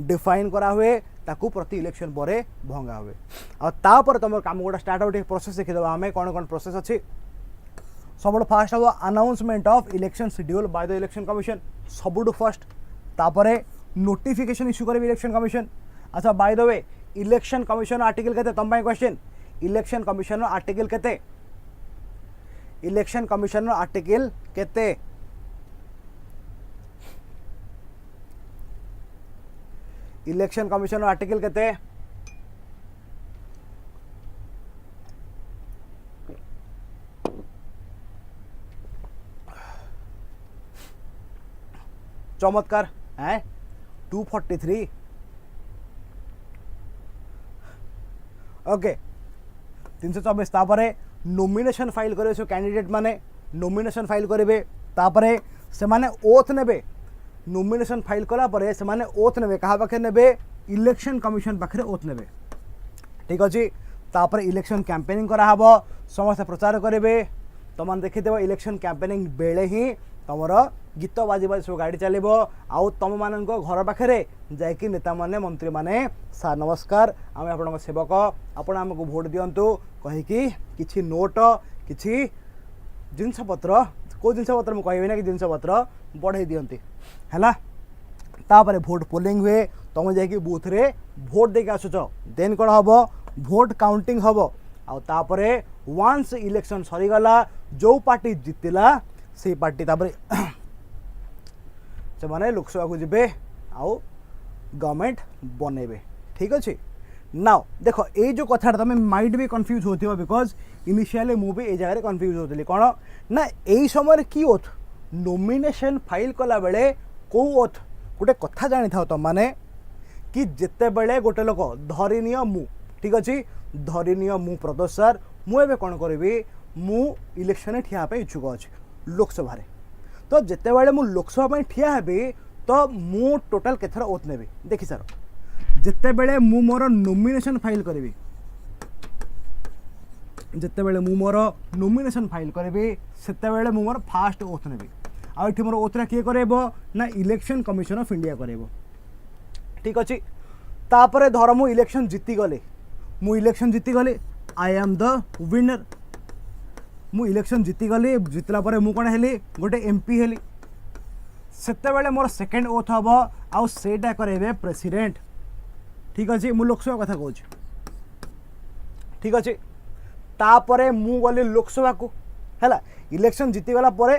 डिफाइन करा हुए ताकू प्रति इलेक्शन पर भंगा हुए आपर तुम कम गोटा स्टार्ट आउट प्रोसेस देखीदेवा आम कौन कौन प्रोसेस अच्छी सब फास्ट हम announcement of election schedule by the election commission सबुठ फर्स्ट तापर नोटिफिकेशन इश्यू कर इलेक्शन कमिशन अच्छा by the way election commission article केते तुम क्वेश्चन इलेक्शन कमिशन आर्टिकल केते इलेक्शन कमिशन आर्टिकल केते इलेक्शन कमिशन आर्टिकल केते चमत्कार है 243 ओके 324 तापरे नॉमिनेशन फाइल करे सो कैंडिडेट माने नॉमिनेशन फाइल करेंगे तापरे से माने ओथ नेबे नॉमिनेशन फाइल कला परे से माने ओथ नेबे कहा पाखे नेबे इलेक्शन कमिशन पाखे ओथ नेबे ठीक अच्छे तापर इलेक्शन कैंपेनिंग करा हबो समस्त प्रचार करेंगे तुम देखिदेव इलेक्शन कैंपेनिंग बेले ही तुमर गीत बाजी बाजी सब गाड़ी चलो आउ तुम मान घर पाखे जाकि नेता माने मंत्री माने सार नमस्कार आम आप सेवक आपण आमको भोट दिंतु कहीकि किछि नोट किछि जिनपत्र कौ जिनपत्र मुझे कहबी ना कि जिनपत्र बढ़ाई दिंती है तापर भोट पोलिंग हुए तुम जाकि बूथ रे भोट देके आसुच देन कौन हम भोट काउंटिंग हम आउे वन्स इलेक्शन सरीगला जो पार्टी जितला से पार्टी तापर से माने लोकसभा को जीवे आउ गवर्नमेंट बनइबे ठीक अच्छे नाउ देखो ये जो कथा तुम माइट भी कन्फ्यूज होती बिकज इनिशियली मुझे ये जगह कन्फ्यूज होती कौन ना यही समय कि ओथ नॉमिनेशन फाइल कला बेले कौ ओथ गोटे कथा जानी था तुम माने कि जिते बड़े गोटे लोक धरिनिय मु ठीक अच्छे धरिनिय मु प्रदोष सर मुझे कौन करी मु इलेक्शन ठिया इच्छुक अच्छे लोकसभा तो जिते बड़े मु लोकसभा ठिया हेबी तो मु टोटाल केथर ओथ नेबी देखि सर जिते बड़े मु मोर नॉमिनेशन फाइल करी जिते बड़े मु मोर नॉमिनेशन फाइल करी सेते बड़े मु मोर फास्ट ओथ नेबी आ एठी मोर ओथरा किए करेबो ना इलेक्शन कमिशन ऑफ इंडिया करेबो ठीक अच्छे तापर धर मु इलेक्शन जीती गले मु इलेक्शन जीती गले आई एम द विनर मु इलेक्शन जीती गली जितला परे मु कौन हेली गोटे एमपी हेली सेते बेले मोर सेकेंड ओथ हम आउ सेटा करेबे प्रेसिडेंट ठीक अच्छे मु लोकसभा कथा कहूँ ठीक अच्छे तापरे मु गली लोकसभा को है इलेक्शन जीतीगला परे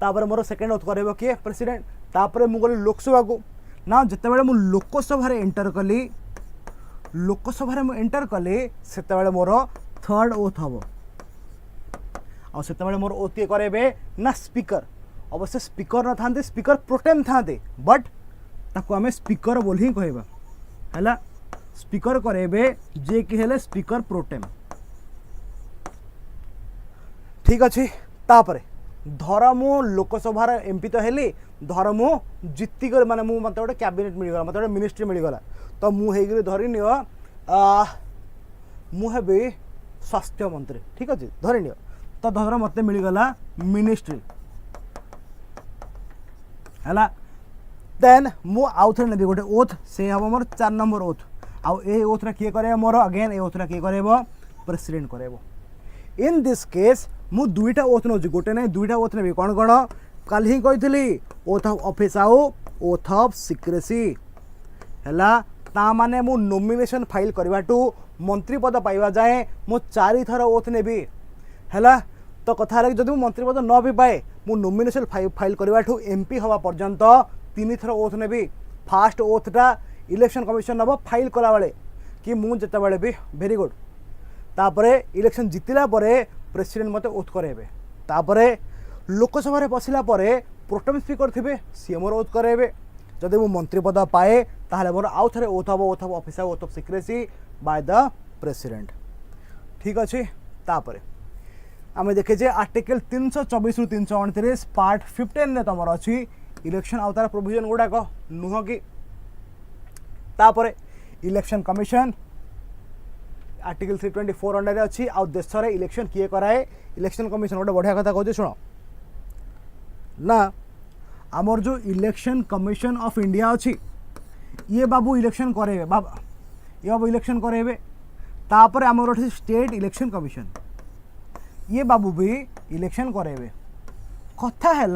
तापरे मोर सेकेंड ओथ करेबो किए प्रेसिडेंट तापरे मु गली लोकसभा को ना जिते बेले मु लोकसभा एंटर कली लोकसभा मु एंटर कली सेते बेले मोर थर्ड ओथ हम और से मोर ओथ किए करेबे ना स्पीकर अवश्य स्पीकर न था स्पीकर प्रोटेम था बट ताको आमे स्पीकर बोल ही कहबा है स्पीकर करेबे जे कि हेले स्पीकर प्रोटेम ठीक अच्छे तापर धर मु लोकसभा एमपी तो हेली धर मु जीति कर माने मु मत गोटे कैबिनेट मिलगला मत गोटे मिनिस्ट्री मिलगला तो मुझे धरी नि मुझे स्वास्थ्य मंत्री ठीक अच्छे धरी नि तो धर मत मिलगला मिनिस्ट्री है देन मु आउ थे नेबी गोटे ओथ से हम मोर 4 नंबर ओथ आउ ए ओथरा किए करे मोर अगेन ए ओथरा किए करे प्रेसिडेंट करेबो इन दिस केस मु दुईटा ओथ नौ गोटे नहीं दुईटा ओथ नेबी कौन कौन कल ही कही ओथ ऑफ ऑफिस आउ ओथ ऑफ सिक्रेसी है ता माने मु नॉमिनेशन फाइल करवाटू मंत्री पद पाइबा जाए मु 4 थर ओथ नेबी है तो कथा लगे जब मंत्री पद न भी पाए मु नॉमिनेशन फाइल करवाटू एमपी हवा पर्यंत 3 थर ओथ नेबी फास्ट ओथटा इलेक्शन कमिशन नब फाइल कला बेले कि मु जिते बड़े भी वेरी गुड तापरे इलेक्शन जितिला परे प्रेसिडेंट मते ओथ करेबे तापरे लोकसभा रे बसिला परे प्रोटेम स्पीकर थिबे सी मोर ओथ करेबे जदि मु मंत्री पद पाए ताहले मोर आउ थरे oath of office oath of secrecy bye the president ठीक अच्छे तापरे आम देखे आर्टिकल 324 रु 329 पार्ट 15 ने तुम अच्छी इलेक्शन आउ तार प्रोविजन गुड़ाक नुह कि तापरे इलेक्शन कमिशन आर्टिकल 324 अंडर अच्छी आउ देश रे इलेक्शन किए कराए इलेक्शन कमिशन गोटे बढ़िया कथा कहते शुण ना आमर जो इलेक्शन कमिशन ऑफ इंडिया अच्छी ये बाबू इलेक्शन करेबे बाबा ये बाबू इलेक्शन करेबे तापरे आमर अच्छी स्टेट इलेक्शन कमिशन ये बाबू भी इलेक्शन करेबे कथा है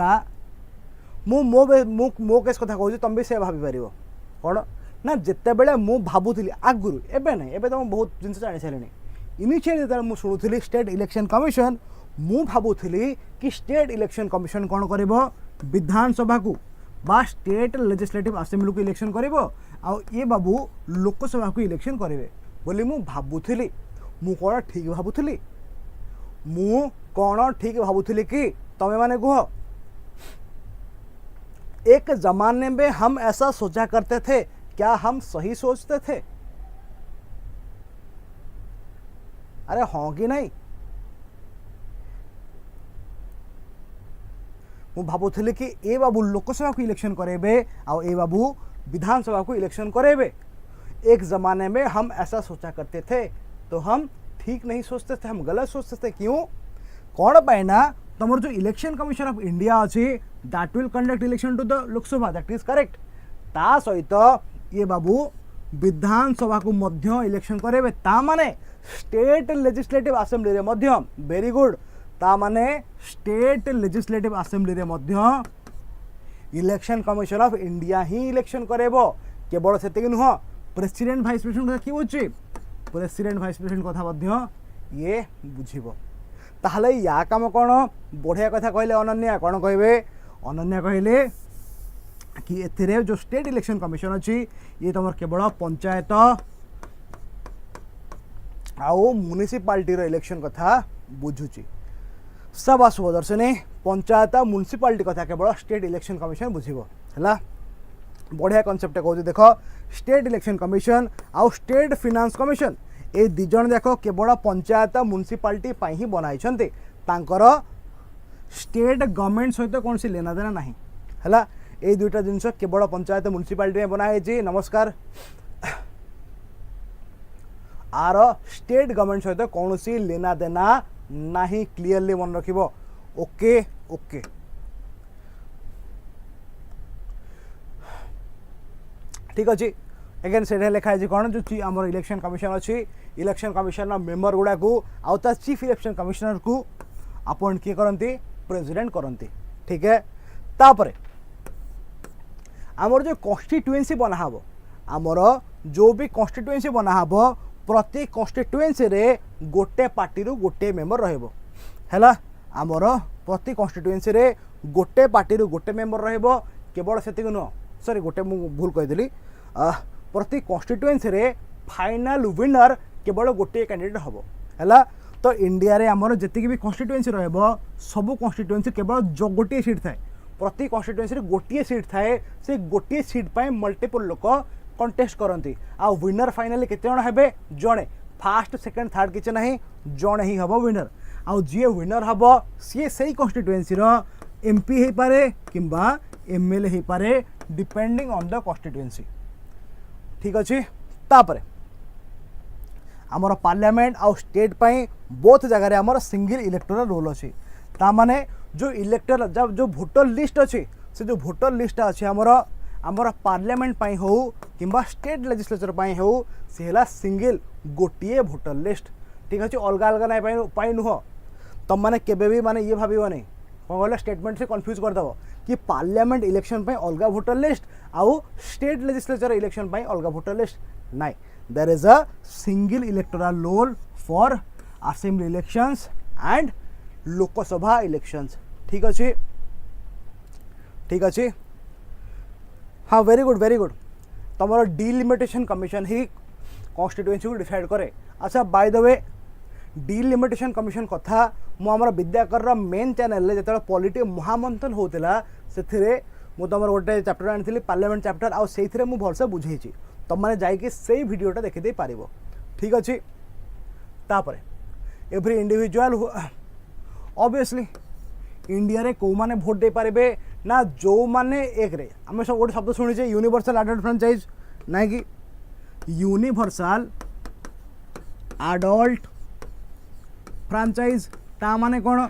मो केस कथा कहूँ तुम भी से भाभी पार कौन ना जिते बड़े मु भावुली आगुरी एबे नहीं एबे तो मैं बहुत जिन जानी सारे इनिशियली जो मुझे शुणुली स्टेट इलेक्शन कमिशन मु भावुली कि स्टेट इलेक्शन कमिशन कौन कर विधानसभा को बा स्टेट लेजिस्लेटिव असेंबली को इलेक्शन कर ये बाबू लोकसभा को इलेक्शन करेंगे बोली मु भावुली मु कौन ठीक भावुली मु कौन ठीक भावुली कि तमें माने कह एक जमाने में हम ऐसा सोचा करते थे क्या हम सही सोचते थे अरे हाँ कि नहीं मु भावुली कि ए बाबू लोकसभा को इलेक्शन करेबे आ ए बाबू विधानसभा को इलेक्शन करेबे एक जमाने में हम ऐसा सोचा करते थे तो हम ठीक नहीं सोचते थे हम गलत सोचते थे क्यों कौन पाए ना तुम जो इलेक्शन कमिशन ऑफ इंडिया अच्छी that will conduct election to the Lok Sabha that is correct ता सहित ये बाबू विधानसभा को मध्य इलेक्शन करेबे ता माने स्टेट लेजिस्लेटिव असेंबली रे मध्य वेरी गुड ता माने स्टेट लेजिस्लेटिव असेंबली रे मध्य इलेक्शन कमिशन ऑफ इंडिया ही इलेक्शन करेबो केवल सेतिक नुह प्रेसिडेंट वाइस प्रेसिडेंट कथा कि बुझी प्रेसिडेंट वाइस प्रेसिडेंट कथा मध्य ये बुझिबो ताहले या काम कौन बढ़िया कथा कहले अनन्या कौन कहबे अनन्या कहले कि एथिरे जो स्टेट इलेक्शन कमिशन अच्छी ये तुम केवल पंचायत आउ म्युनिसिपालिटी इलेक्शन कथा बुझुची सब शुभदर्शनी पंचायत म्युनिसिपालिटी कथा केवल स्टेट इलेक्शन कमिशन बुझिबो हला बढ़िया कॉन्सेप्ट कहूँ देख स्टेट इलेक्शन कमिशन आउ स्टेट फिनान्स कमिशन ए दिजन देख केवल पंचायत म्युनिसिपालिटी ही बनाई तांकर स्टेट गवर्नमेंट सहित कौन सी लेना देना नहीं है ये दुईटा जिनस केवल पंचायत म्युनिसिपालिटी में बनाई नमस्कार आर स्टेट गवर्नमेंट सहित कौन सी लेना देना नहीं क्लीयरली मन रख ओके ओके ठीक अच्छे एगेन से लिखाई कौन जो आम इलेक्शन कमिशन अच्छी इलेक्शन कमिशन मेम्बर गुड़ा को आउ चीफ इलेक्शन कमिशनर को अपॉइंट किए करती प्रेसिडेंट करती ठीक है तापरे आमर जो कॉन्स्टिट्यूएंसी बनाहब आमर जो भी कॉन्स्टिट्यूएंसी बनाहब प्रति कॉन्स्टिट्यूएंसी रे गोटे पार्टी रू गोटे मेम्बर रहबो हैला आमर प्रति कॉन्स्टिट्यूएंसी रे गोटे पार्टी रू गोटे मेम्बर रहबो केवल सेतिक नुह सॉरी गोटे मु भूल कहिदेली प्रति कॉन्स्टिट्यूएंसी रे फाइनल विनर केवल गोटे कैंडिडेट हम है तो इंडिया रे आमर जी भी कॉन्स्टिट्यूएंसी रहबो सब कॉन्स्टिट्यूएंसी केवल जो गोटे सीट थाए प्रति कॉन्स्टिट्यूएंसी रे गोटे सीट थाए से गोटे सीट पाए मल्टीपल लोक कंटेस्ट करती आ विनर फाइनाली केते जण हेबे जणे फास्ट सेकंड थर्ड किछ नहीं जणे ही हबो विनर आ जे विनर हबो सी सही कॉन्स्टिट्यूएंसी रो एमपी हे पारे किंबा एमएलए हे पारे डिपेंडिंग ऑन द कॉन्स्टिट्यूएंसी ठीक अछि तापरे आमर पार्लियामेंट आउ स्टेट पाई बोथ जगह रे आमर सिंगल इलेक्टोरल रोल अछि ता माने जो इलेक्टर जब जो वोटर लिस्ट अछि से जो वोटर लिस्ट अछि आमर पार्लियामेंट पाई हो किंबा स्टेट लेजिस्लेचर पाई हो से हला सिंगल गोटिए वोटर लिस्ट ठीक अछि अलग अलग नहीं पाई नुह तुम माने केबे भी माने ये भाबियो नहीं कौन कहले स्टेटमेंट से कंफ्यूज कर दबो कि पार्लियामेंट इलेक्शन पाई अलग वोटर लिस्ट आउ स्टेट लेजिस्लेचर इलेक्शन पाई अलग वोटर लिस्ट नहीं there is a single electoral roll for assembly elections and lok sabha elections ठीक अच्छे हाँ वेरी गुड तुम डिलिमिटेशन कमिशन ही कॉन्स्टिट्यूएंसी को डिसाइड करे अच्छा by the way delimitation commission कथा मु विद्याकर मेन चैनल जो पॉलिटी महामंथन होता से तुम गोटे चैप्टर आनी पार्लियामेंट चैप्टर आउ से भलसे बुझे तुम मैंने जाकि से भिडटा देखिदे पार ठीक अच्छे तापर एवरी इंडिविजुअल ऑब्वियसली इंडिया रे को माने भोट दे पारे ना जो माने एक रे आम सब गोटे शब्द शुणी यूनिवर्सल एडल्ट फ्रांचाइज ना कि यूनिवर्सल एडल्ट फ्रांचाइज ता माने कौन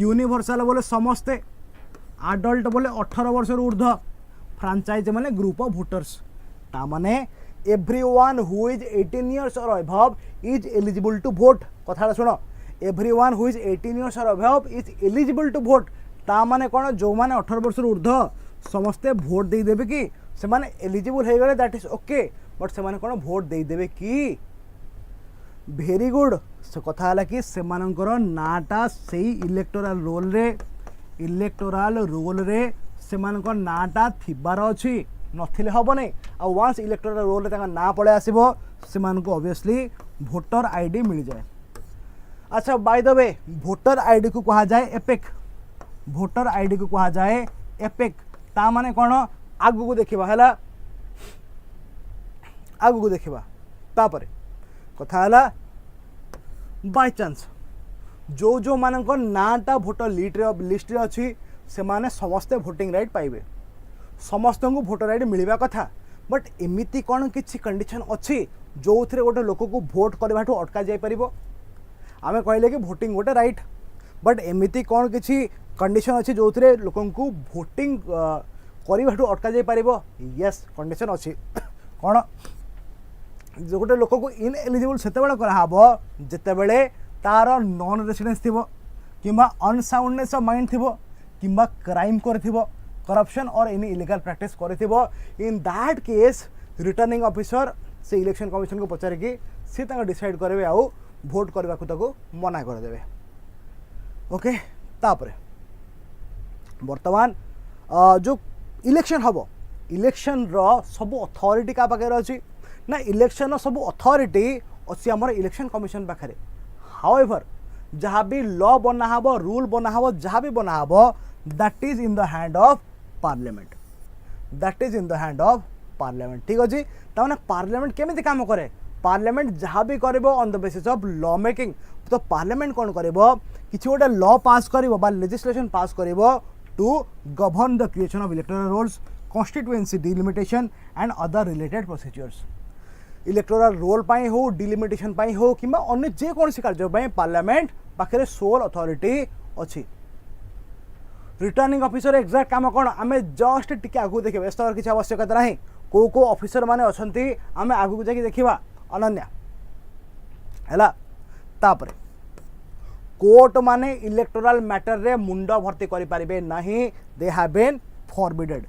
यूनिवर्सल बोले समस्ते एडल्ट बोले 18 वर्ष ऊर्ध्व फ्रांचाइज माने ग्रुप ऑफ वोटर्स ता माने एवरीवन हु इज 18 इयर्स और above is eligible to vote कथा सुनो एवरीवन हु इज 18 इयर्स और above is eligible to vote ता माने कौन जो माने 18 वर्ष ऊर्ध्व समस्ते भोट दे देबे कि से माने एलिजिबल हे गले दैट इज ओके बट से माने कौन भोट दे देबे कि वेरी गुड से कथा हला कि से मानकर नाटा सेही इलेक्टोरल रोल रे से मानकर नाटा थिबार अछि नथिले हबो नै आ वन्स इलेक्टोरल रोल रे ना पळे आसीबो से मानको ऑब्वियसली वोटर आईडी मिल जाए अच्छा by the way voter ID को कहा जाए एपेक वोटर आईडी को कहा जाए एपेक ता माने कोन आगु को देखिबा हला आगु को देखिबा तापरे कथा हला बाय चांस जो जो मानक नाटा भोटर लिस्ट रे अच्छी से माने समस्ते भोटिंग राइट पाइबे समस्त को भोटर आईडी मिलवा कथा बट एमिति कौन किसी कंडीशन अच्छी जो थे गोटे लोक को भोट करने अटका जाई परिबो आमे कहले कि भोटिंग गोटे राइट बट एमिति कौन किसी कंडीशन अच्छी जो थे लोक को भोटिंग करने अटका जाई परिबो यस कंडीशन अच्छी कौन जो गोटे लोक को इन एलिजिबल सेते बेले कराहबो जेते बेले तार नॉन रेसिडेंस थिबो किंबा अनसाउंडनेस ऑफ माइंड थिबो किंबा क्राइम करथिबो corruption or any illegal practice करथिबो in that case returning officer से इलेक्शन कमिशन को पचार कि सी डिसाइड करेंगे आउ भोट करने को मना कर देवे ओके तापरे वर्तमान जो इलेक्शन हम इलेक्शन रो सब अथॉरिटी का पाखे अच्छी ना इलेक्शन सब अथॉरिटी अच्छी आम इलेक्शन कमिशन पाखे हाउएवर जहाँ भी लॉ बनाहब रूल बनाहब जहाँ भी बनाहब that is in the hand of parliament that is in the hand of parliament ठीक अच्छे ताने पार्लियामेंट केमिति काम करे पार्लियामेंट जहाँ भी कर on the basis of law making तो पार्लियामेंट कौन कर किसी गोटे लॉ पास कर लेजिस्लेशन पास कर to govern the creation of electoral rolls constituency delimitation and other related procedures electoral roll पाई हो डिलिमिटेशन पाई हो कि अन्य जेकोसी कार्य पार्लियामेंट पाखे सोल अथॉरिटी अच्छी रिटर्निंग ऑफिसर एक्जाक्ट काम कौन आम जस्ट टी आगू देखिए व्यस्त किसी आवश्यकता ना को ऑफिसर माने अच्छी आम आगू जाकि देखा अनन्या है तापरे कोर्ट माने इलेक्टोरल मैटर रे मुंड भर्ती करि परिबे नाही दे हैव बीन फॉरबिडेड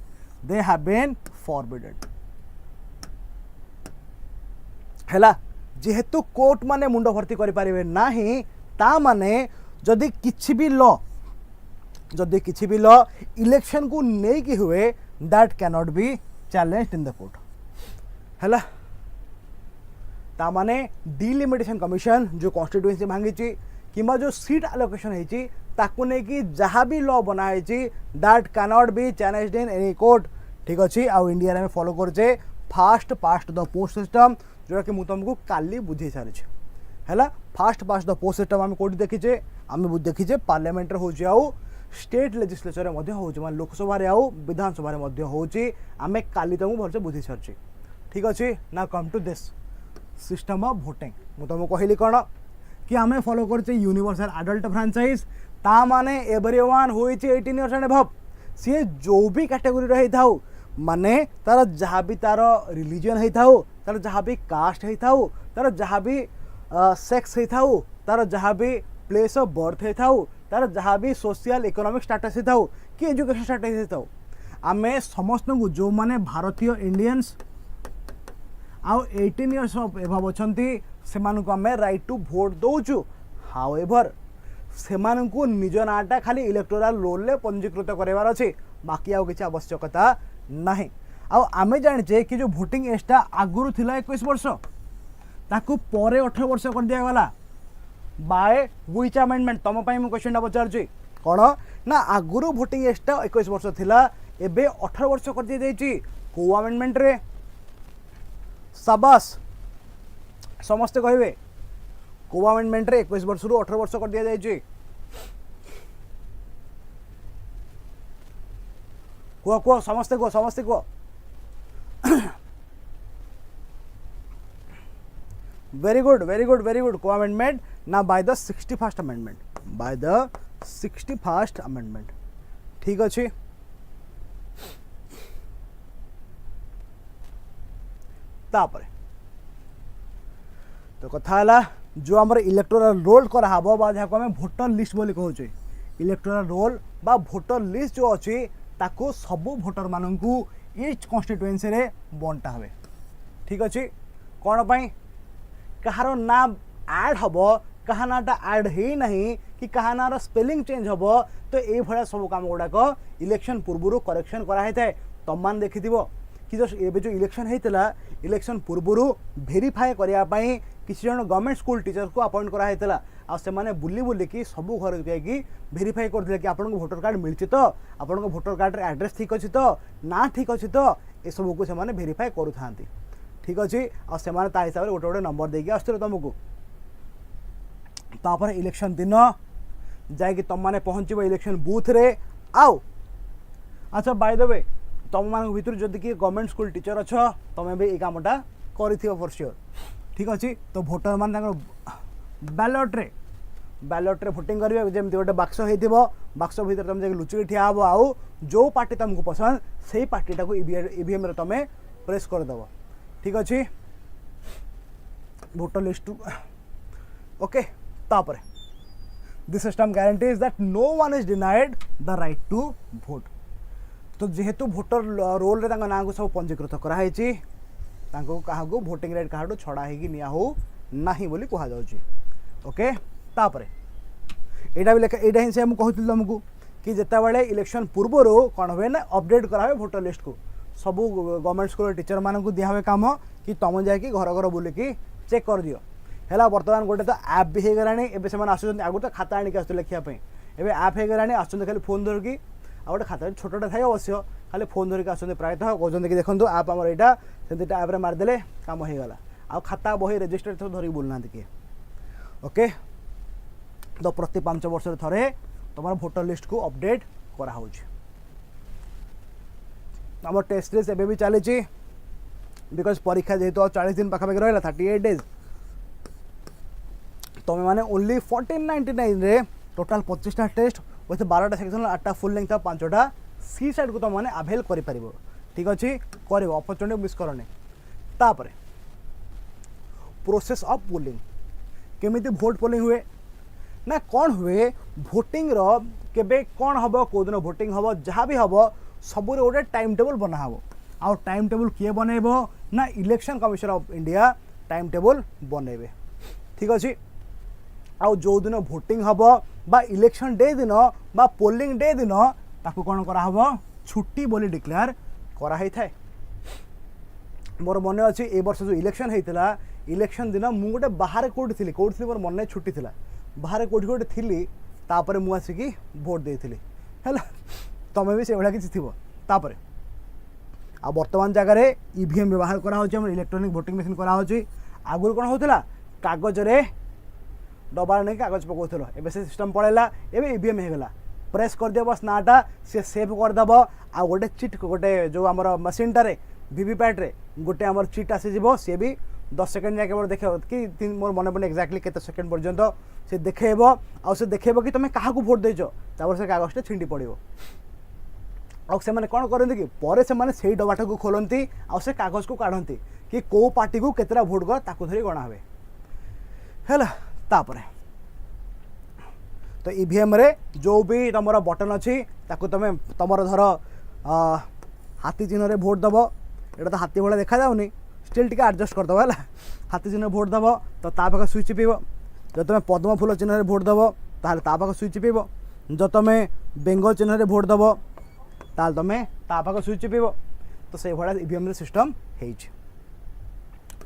हैला जेहेतु कोर्ट माने मुंड भर्ती करि परिबे नाही ता माने जदि किछि भी लॉ इलेक्शन को नहीं कि हुए that can not be challenged in the court हैला ता माने डिलिमिटेशन कमिशन जो कॉन्स्टिट्यूएंसी भांगी किंबा जो सीट एलोकेशन है ताकू नहीं कि जहाँ भी लॉ बनाई that can not be challenged in any court ठीक अच्छे आउ इंडिया में फॉलो करचे fast past the post system जोटा कि तुमको काली बुझे सारी है। Fast past the post system आम कौटी देखीचे आम देखीचे पार्लियामेंट हो स्टेट लेजिस्लेचर हो लोकसभा आउ विधानसभा होमें काली तुमको भलसे बुझी सारी। ठीक अच्छे ना come to this system of voting मु तुमको कहली कौन कि आम फॉलो करछे यूनिवर्सल एडल्ट फ्रांचाइज ता माने everyone who is 18 years and above सी जो भी कैटेगरी रही थाउ माने तार जहाँ भी तार रिलीजन है थाउ तार जहाँ भी कास्ट है थाउ तार जहाँ भी सेक्स है थाउ तार जहाँ भी प्लेस ऑफ बर्थ है थाउ तार जहाँ भी सोशल इकोनॉमिक स्टेटस है थाउ कि एजुकेशन स्टेटस है थाउ आमे समस्त को जो माने भारतीय इंडियंस आउ 18 इयर्स ऑफ एभव अछंती सेमानकु आमे राइट टू वोट दउचु। हाउएवर सेमानकु निज नाटा खाली इलेक्टोरल रोल ले पंजीकृत करबार अछि बाकी आउ किछि आवश्यकता नाही। आउ आमे जानिचे कि जो वोटिंग एज टा आगुरु थिला 21 वर्ष ताकू परे 18 वर्ष कर दिया गला बाय व्हिच अमेंडमेंट तुम पई मु क्वेश्चन पचारछि कोन ना आगुरु वोटिंग एज टा 21 वर्ष थिला एबे 18 वर्ष कर दिया जाइछि को अमेंडमेंट रे शाबाश समस्ते कहबे को अमेंडमेंट रे 21 वर्ष रु 18 वर्ष कर दिया जाइछि को समस्ते को वेरी गुड को अमेंडमेंट ना बाय द 61st अमेंडमेंट ठीक अच्छे। तापर तो कथा है जो आम इलेक्टोरल रोल कराहब बा जहाँ आम भोटर लिस्ट बोली कहूचे इलेक्टोरल रोल बा भोटर लिस्ट जो अच्छी ताको सबू भोटर मानू इच कन्स्टिट्युएंसी रे बंटा हुए। ठीक अच्छे कौन पाई कहार ना ऐड हम क्या नाटा ऐड ही नहीं कि क्या ना स्पेलिंग चेंज हम तो ये सब काम गुड़ाक इलेक्शन पूर्व करेक्शन कराई थाए तुम मैंने देखि कि जो इलेक्शन होता इलेक्शन पूर्व भेरीफाए करने किसी जन गवर्नमेंट स्कूल टीचर को अपॉइंट कराइला आ से माने बुली बुलिकी सबू घर जाकि भेरीफाए करते कि आपको भोटर कार्ड मिलची तो आपको भोटर कार्ड रे एड्रेस ठीक अच्छी तो ना ठीक अच्छी तो ये सब को से भेरीफाए करूँ। ठीक अच्छे आ से हिसाब से गोटे गोटे नंबर देके आसते तुमको तापर इलेक्शन दिन जाकि तुम मैंने पहुँच इलेक्शन बूथ रे आओ। अच्छा बाय द वे तुम मान भर जदि कि गवर्नमेंट स्कूल टीचर अच्छ तुम्हें भी ये कमटा कर फॉर श्योर। ठीक अच्छे तो भोटर मान बैलेट रे भोटिंग करेंगे जमी गोटे बाक्स हो बाक्स भर तुम जाके लुचिक ठिया हम आउ जो पार्टी तुमको पसंद से पार्टी टाक ईवीएम रे तुम प्रेस करदेव। ठीक अच्छे भोटर लिस्ट ओके तापर this system guarantees that no one is denied the right to vote. तो जेहेतु भोटर रोल रे ना को सब पंजीकृत कराई क्या भोटिंग राइट क्या छड़ा हो निया हो नहीं बोली कह जाऊँगी। ओके तापर यहाँ भी लेखा यहाँ ही से कहती तुमको कि जितेबाला इलेक्शन पूर्वर कौन हुए ना अपडेट करावे भोटर लिस्ट को सबू गवर्नमेंट स्कूल टीचर मान को दिया हुए कम कि तुम जाकि घर घर बुलिकी चेक कर दियो है। बर्तमान गोटे तो ऐप भी हो गलानी एवं आस आगु तो खाता आणिक आस लिखापी एवं ऐप हो गलानी आस खाली फोन धरिकी आ गए खाता छोटा थाई अवश्य खाली फोन धरिक आस प्रायतः कहते कि देखो ऐप आम यहाँ से ऐप्रे मारिदे कम हो गला आ खाता बही रेजिस्टर थोड़ा धरिक बोलना किए। ओके तो प्रति 5 वर्ष थे तुम भोटर लिस्ट को अपडेट कराऊ। आम टेस्ट सीरीज एवं भी चली बिकज परीक्षा जेहेतु 40 दिन पाखापाखि रहा 38 डेज तुम मैंने ओनली 1499 रे टोटाल 25टा टेस्ट वैसे 12टा सेक्शन 8टा फुल लेंथ 5टा सी साइड को तुम मैंने आभेल कर। ठीक अच्छे कर अपरचुनिटी मिस करनी। तापर प्रोसेस ऑफ पोलिंग केमी भोट पोलिंग हुए ना कौन हुए भोटिंग केबे कौन हम कौ दिन भोटिंग हम जहाँ भी हम सबूर गोटे टाइम टेबल बनाब आउ टाइम टेबल किए बनइब ना election commission of India time table बनइबे। ठीक अच्छे आउ जो दिन भोटिंग हम बा इलेक्शन डे दिन बा पोलिंग डे दिन ताकू कौन कराहब छुट्टी बोली डिक्लेयर कराई थाए। मोर मन अच्छी ए वर्ष जो इलेक्शन होता इलेक्शन दिन मु गोटे बाहर कौटी थी मोर मन छुट्टी थी बाहर कौटी गोटे थी तापर मु आसिकी भोट देती है तुम्हें भी से भाया किसी थी। तापर आ वर्तमान जगह ईवीएम व्यवहार करा इलेक्ट्रोनिक भोटिंग मशीन करा आगुरी कौन होता कागज रे डबार नहीं कागज पकाउल एवं से सिस्टम पड़ेगा एवं ईवीएम होगा प्रेस करदेव स्नाटा सी सेव करदेव आ गोटे चिट गोटे जो आम मशीनटारे वीवीपैट रे गोटे आम चिट आसीज सी भी 10 सेकेंड जाके मोर देखे कि मोर मन पड़े एक्जाक्टली केते सेकेंड पर्यंत से देखेब आ से देखेब कि तुम क्या भोट देच तापर से कागजटा छिंडी पड़ो आ से मैंने कौन करते कि पर से मैंने से डबाटा को खोलती आ से कागज को काढ़ती कि कौ पार्टी को केतटा भोट कर ताकू धरी गणा हुए है तापरे तो ईवीएम रे जो भी तुम बटन अच्छी तुम तुम धर हाथी चिन्ह रे भोट दब एटा तो हाथी भाया देखा जाऊनी स्टिल टी एडजस्ट करदेव है हाथी चिन्ह भोट दब तो पाखे सुई चिपीब जो तुम पद्म फूल चिन्ह भोट दब ताल पाखे सुई चिपीब जो तुम बेंगल चिन्ह भोट दब ताल तुम पाखे सुई चिपीब तो से भाया EVM system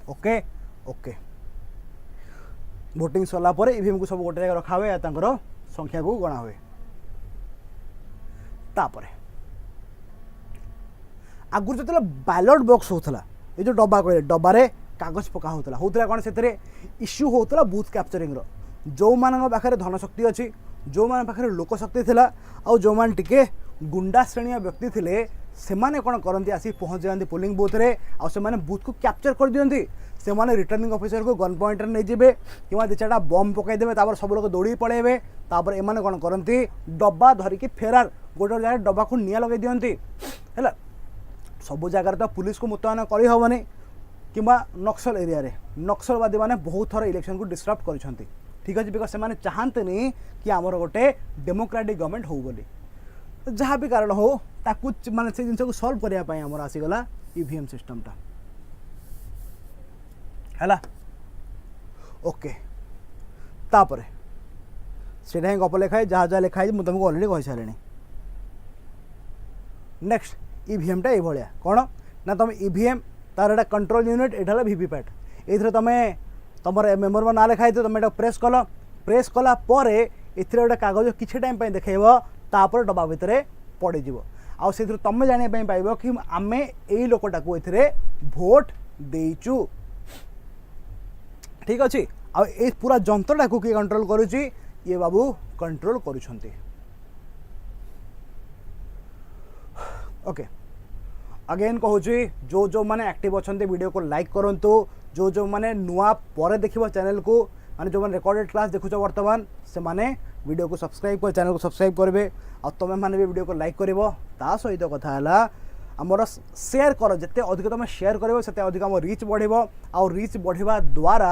okay okay voting सरला ईवीएम को सब गोटे जगह रखा हुए या संख्या को गणा हुए तापरे आगुरी जो बैलेट बॉक्स होता ये जो डब्बा कहे डब्बारे कागज पका होता कौन से इश्यू होता बूथ कैप्चरिंग जो मान पाखे धनशक्ति अच्छी जो मान पाखे लोकशक्ति थिला आ जो मान टिके गुंडा श्रेणी व्यक्ति थे से माने कौन करती आसी पहुँच जाती पोलिंग बूथ रे आ से माने बूथ को कैप्चर कर दियंती से माने रिटर्निंग ऑफिसर को गन पॉइंट नहीं जीवे कि दि चार्टा बम पकईदे सब लोग दौड़ी पड़े तापर एमाने कौन करती डब्बा धरिकी फेरार गोटे जगह डब्बा को निया लगे दियंती है सब जगार तो पुलिस को मुतयन करहबनी कि नक्सल एरिया रे नक्सलवादी मैंने बहुत थर इलेक्शन को डिस्टर्ब कर ठीक अच्छे बिकज से चाहते कि आमर गोटे डेमोक्रेटिक गवर्नमेंट हो बोली जहाँ भी कारण हो ताकू माने से जिन को सॉल्व करने आमर आसीगला ईवीएम सिस्टमटा है ओके तापर से गप लिखाए जहाँ जहाँ लिखाई मुझे तुमको अलरेडी कही सारे नेक्स्ट ईवीएमटा ये कौन ना तुम ईवीएम तार एटा कंट्रोल यूनिट एटा वीवीपैट ये तुम तुम मेम्बर ना लिखाई तुम एटा प्रेस कला गोटे कागज किसी टाइम देखेब तापर डब्बा भितर पड़ज आउ से तुम जानापी पाइब कि आम यही लोकटा को ये भोट देचु ठीक अच्छे आ पूरा जंत्रटा को किए कंट्रोल करुच्ची ये बाबू कंट्रोल करुछंती ओके अगेन कहूँ जो जो मैंने एक्टिव अच्छा वीडियो को लाइक करूँ जो जो मैंने नुआ पर देखो चैनल को माने जो मैंने रिकॉर्डेड क्लास देखुच वर्तमान से माने वीडियो को सब्सक्राइब कर चैनल को सब्सक्राइब करेंगे और तुम मैंने भी वीडियो को लाइक कर सहित कथा है आमर शेयर कर जिते अधिक तुम शेयर कर अधिक आम रीच बढ़ आउ रीच बढ़ा द्वारा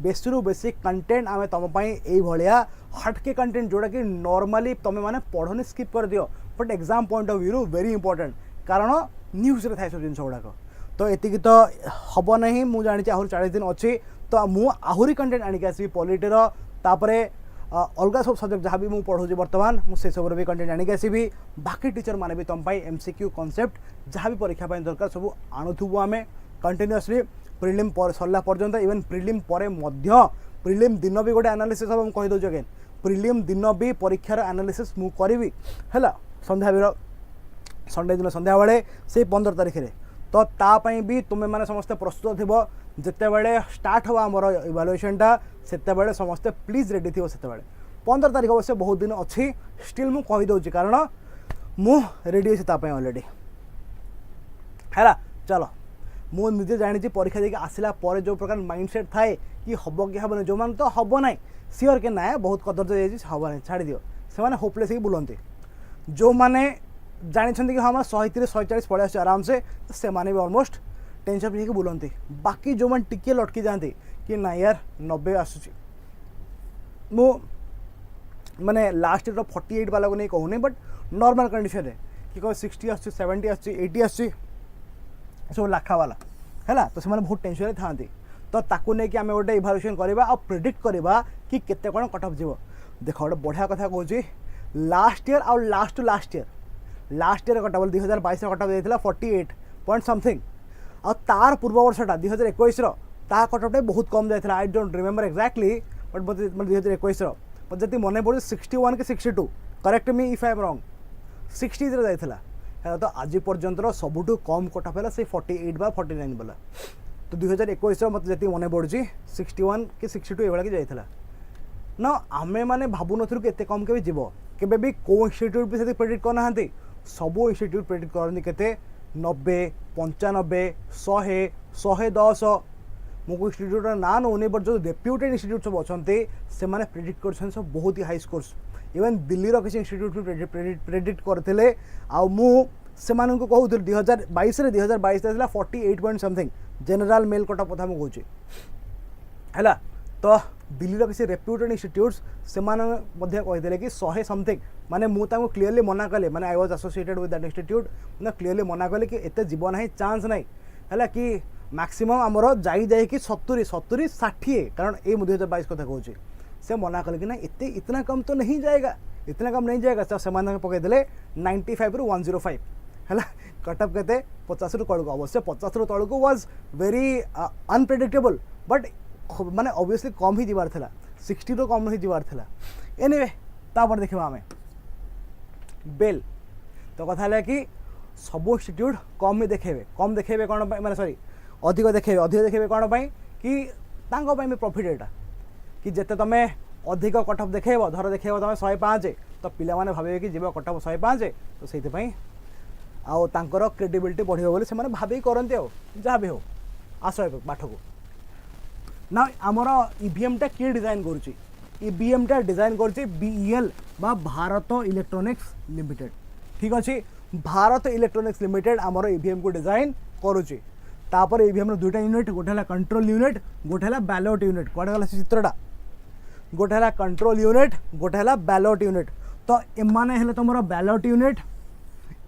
बेसी रु बेसी कंटेंट आम तुम भाया हटके कंटेंट जोड़ा कि नॉर्मली तुम मैंने पढ़नी स्किप कर दियो but exam point of view very important कारण न्यूज रे थाए सब जिन गुड़ाक तो ये तो हम नहीं मुझे जानी आहरी 40 दिन अच्छी तो मु आहरी कंटेंट आनिक आसबि पॉलिटर तापरे अलग सब सब्जेक्ट जहाँ भी मुझे पढ़ाऊँ बर्तमान मुझे सब भी कंटेंट आनिक आसबि बाकी टीचर मैंने भी तुम एमसीक्यू कॉन्सेप्ट जहाँ भी परीक्षा दरकार सब आणुबू आम कंटिन्यूअसली प्रिलिम सरला पर्यंत इवन प्रिलिम पर प्रिलिम दिन भी गोटे एनालिसिस हम कहीदे अगेन प्रिलिम दिन भी परीक्षार एनालिसिस मु करी है संध्या संडे दिन संध्या बेले से 15 तारीख में तो तापाई भी तुम्हें मैंने समस्ते प्रस्तुत थो जिते बड़े स्टार्ट हुआ आमर इवालुएशनटा से समस्ते प्लीज रेडी थी से 15 तारीख अवश्य बहुत दिन अच्छी स्टिल मु कहीदे कारण मु रेडी अच्छी अलरेडी है चलो मु निजे जानी परीक्षा देखिए आसला पर जो प्रकार माइंडसेट थाए कि हम कि हेनी जो मैंने तो हम ना सियोर के ना बहुत कदर्ज हम ना छाड़ दियो से होपलेस ही बुलती जो मैंने जानते कि हाँ 130-140 पड़े आस आराम से भी ऑलमोस्ट टेंशन फ्री बुलती बाकी जो मैंने टिके लटकी जाती कि ना यार 90 आसूँ मु माने लास्ट ईयर 48 वाला को नहीं कहूनी बट नॉर्मल कंडीशन रे कि कह 60 आस 70 आस 80 आस सब लाखा वाला है तो से बहुत टेंशन था तो ताकू नहीं कि आम गोटे इभालुएसन करवा और प्रेडिक्ट करवा कि केते कौन कट ऑफ जीव देख गोटे बढ़िया कथा कहूँ लास्ट ईयर आउ last year cut off 2022 cut off जाता 48 पॉइंट समथिंग और तार पूर्व वर्षटा 2021 ता कट ऑफ बहुत कम जाता I don't remember exactly but मतलब 2021 जी मन पड़े 61 कि 62 correct me if I am wrong 60 जाता है तो आज पर्यंत सबुठ कम कट ऑफ है से 48 बा 49 वाला तो 2021 मतलब जी मन पड़ी 61 कि 62 ये कि जाइए ना आमे मैंने भावु नु कि कम के जीव केबे भी को इंस्टीट्यूट भी से प्रेडिक्ट करना सबू इंस्टीट्यूट प्रेडिक्ट करनी के 90 95 100 110 मुझे इंस्टीट्यूट ना नौनी बट जो रेप्यूटेड इंस्टीट्यूट सब अच्छा से प्रेडिक्ट कर सब बहुत ही हाई स्कोर्स इवन दिल्ली किसी इंस्टीट्यूट प्रेडिक्ट करते से कहूँ 2022 48 point something general mail cut off कथा मुझे है तो दिल्ली किसी रेप्यूटेड इंस्टीट्यूट्स से कहते कि 100 समथिंग माने मुझे क्लीयरली मना कले माने I was associated with that institute मैंने क्लीयरली मना कले कि एत जीवन ना चांस ना है कि मैक्सिमम आमर जाई कि 70 70 60 कारण ये 2022 कथा कहूँ से मना कले कि ना इतना कम तो नहीं जाएगा इतना कम नहीं जाएगा तो से पकईदे 95 रु 105 है कटअप के 50 रु तौक अवश्य 50 रु तौक वाज वेरी अनप्रेडिक्टेबल बट माने ऑब्वियसली कम ही जीवार था 60 तो कम ही जीवार था एनीवे तापर देखा आम बेल तो कथा है कि सब इंस्टीट्यूट कम ही देखेबे कम देखेबे कौन माने सॉरी अधिक देखेबे कौन कि भी प्रॉफिट एटा कि जिते तुम अधिक कट ऑफ देखेब धर देखेब तुम 105 तो पिला माने भावे कि जीव कट ऑफ 105 तो से आउ क्रेडिबिलिटी बढ़िया बोली से भावी करते जहाँ भी हो आस पाठ को ना आमर ईवीएम टा किए डिजाइन करुच्ची ईवीएम टा डिजाइन करुच्ची बीईएल बा भारत इलेक्ट्रोनिक्स लिमिटेड ठीक अच्छे भारत इलेक्ट्रोनिक्स लिमिटेड आमर ईवीएम को डिजाइन करुच्ची तापर ईवीएम दुईटा यूनिट गोटे है कंट्रोल यूनिट गोटे है बैलेट यूनिट कौटे गला चित्रटा गोटे है कंट्रोल यूनिट गोटे है बैलेट यूनिट तो एमाने हेले तुम बैलेट यूनिट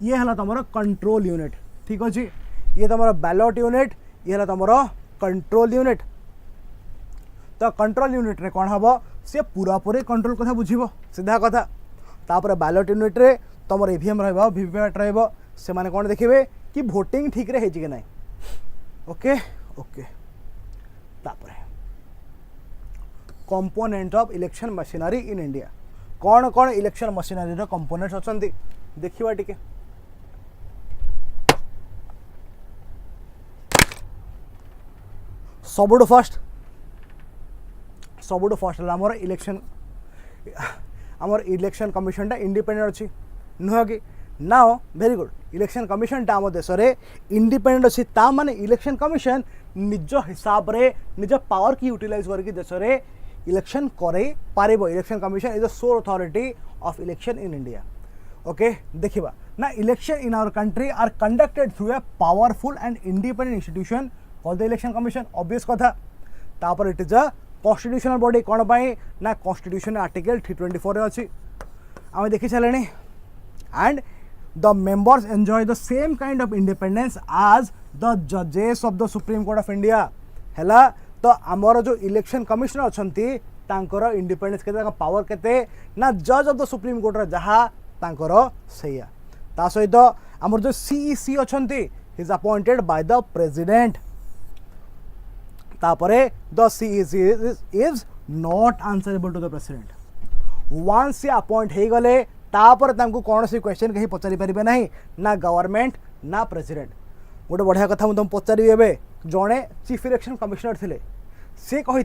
ये है तुम कंट्रोल यूनिट ठीक अच्छे ये तुम बैलेट यूनिट ये है तुम कंट्रोल यूनिट तो कंट्रोल यूनिट रे कौन हम सी पूरा पूरी कंट्रोल कथा बुझीबो सीधा कथा तापर बैलेट यूनिट रे तुम ईवीएम रहिबो वीवीपैट रहिबो से माने कौन देखिबे कि वोटिंग ठीक रे हेछि कि नहीं ओके ओके तापर component of election machinery in India कौन कौन इलेक्शन मशीनरी रो कंपोनेंट्स अछंती देखिबा टिके सबुठ फर्स्ट आमर इलेक्शन कमिशन टा इंडिपेंडेंट अच्छी नुह कि now very good election commission टा आम देश में इंडिपेंडेंट अच्छी ता माने इलेक्शन कमिशन निज हिसाब रे निज पावर की यूटिलाइज करके देश में इलेक्शन करे पारिबो election commission is the sole authority of election in India okay देखिबा ना election in our country are conducted through a powerful and independent institution called the election commission obvious कथा तापर it is a constitutional body कौन पाई ना constitution article 324 अच्छी आम देखी सारे and the members enjoy the same kind of independence आज द जजेस of the supreme court of India है तो आमर जो इलेक्शन कमिशनर अच्छी तांकर इंडिपेंडेंस के पावर केते ना जज ऑफ द सुप्रीम कोर्ट रा जहाँ तांकर सैया ता सहित आमर जो सीईसी अच्छी is appointed by the president तापरे the CEC is not answerable to the president once से अपॉइंट हो गले तापर तांको कौन सी क्वेश्चन कहीं पचारि पारिबे नहीं ना गवर्नमेंट ना प्रेसिडेंट गोटे बढ़िया कथा मुझे तुम पचारि एबे जड़े चीफ इलेक्शन कमिशनर थिले से कही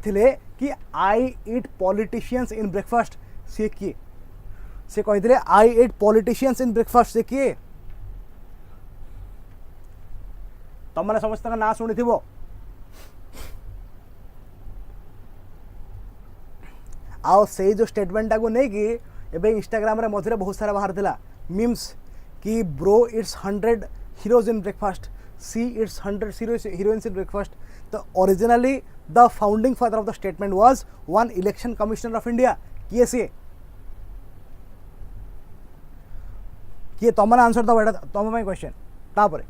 कि आई इट पॉलिटिशियंस इन ब्रेकफास्ट सी किए से कही आई इट पॉलिटिशियंस इन ब्रेकफास्ट से किए तुम मैंने समस्त ना शुणी थो आओ से जो स्टेटमेंट टाक नहीं कि एबे इंस्टाग्राम रे मझे बहुत सारा बाहर थिला मीम्स कि bro it's 100 heroes in breakfast सी इट्स 100 हीरोइंस इन ब्रेकफास्ट तो originally the founding father of the statement was one election commissioner of India किए सी किए तुम आंसर दब एटा तुम क्वेश्चन तापर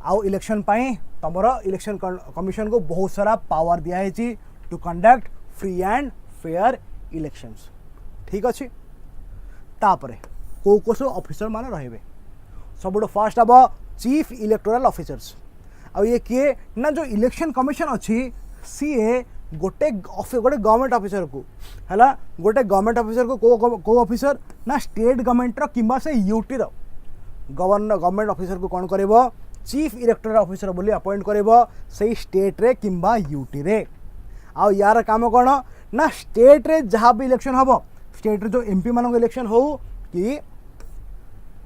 आउ इलेक्शन पाई तुमर इलेक्शन कमिशन को बहुत सारा पावर दिखाई to conduct free and fair elections ठीक अच्छे तापरे को सब ऑफिसर मान रे सब फास्ट हम चीफ इलेक्टोरल ऑफिसर्स आ ये किए ना जो इलेक्शन कमिशन अच्छी सीए गोटे गवर्नमेंट ऑफिसर को है गोटे गवर्नमेंट ऑफिसर को ऑफिसर ना स्टेट गवर्नमेंट किंबा से यूटी गवर्नमेंट ऑफिसर को कौन करिवो चीफ इलेक्टोरल ऑफिसर बोली अपॉइंट करिवो सही स्टेट रे किंबा यूटी रे। आ यार काम कौन ना स्टेट रे जहाँ भी इलेक्शन हम स्टेट रे जो एमपी मान इलेक्शन हो कि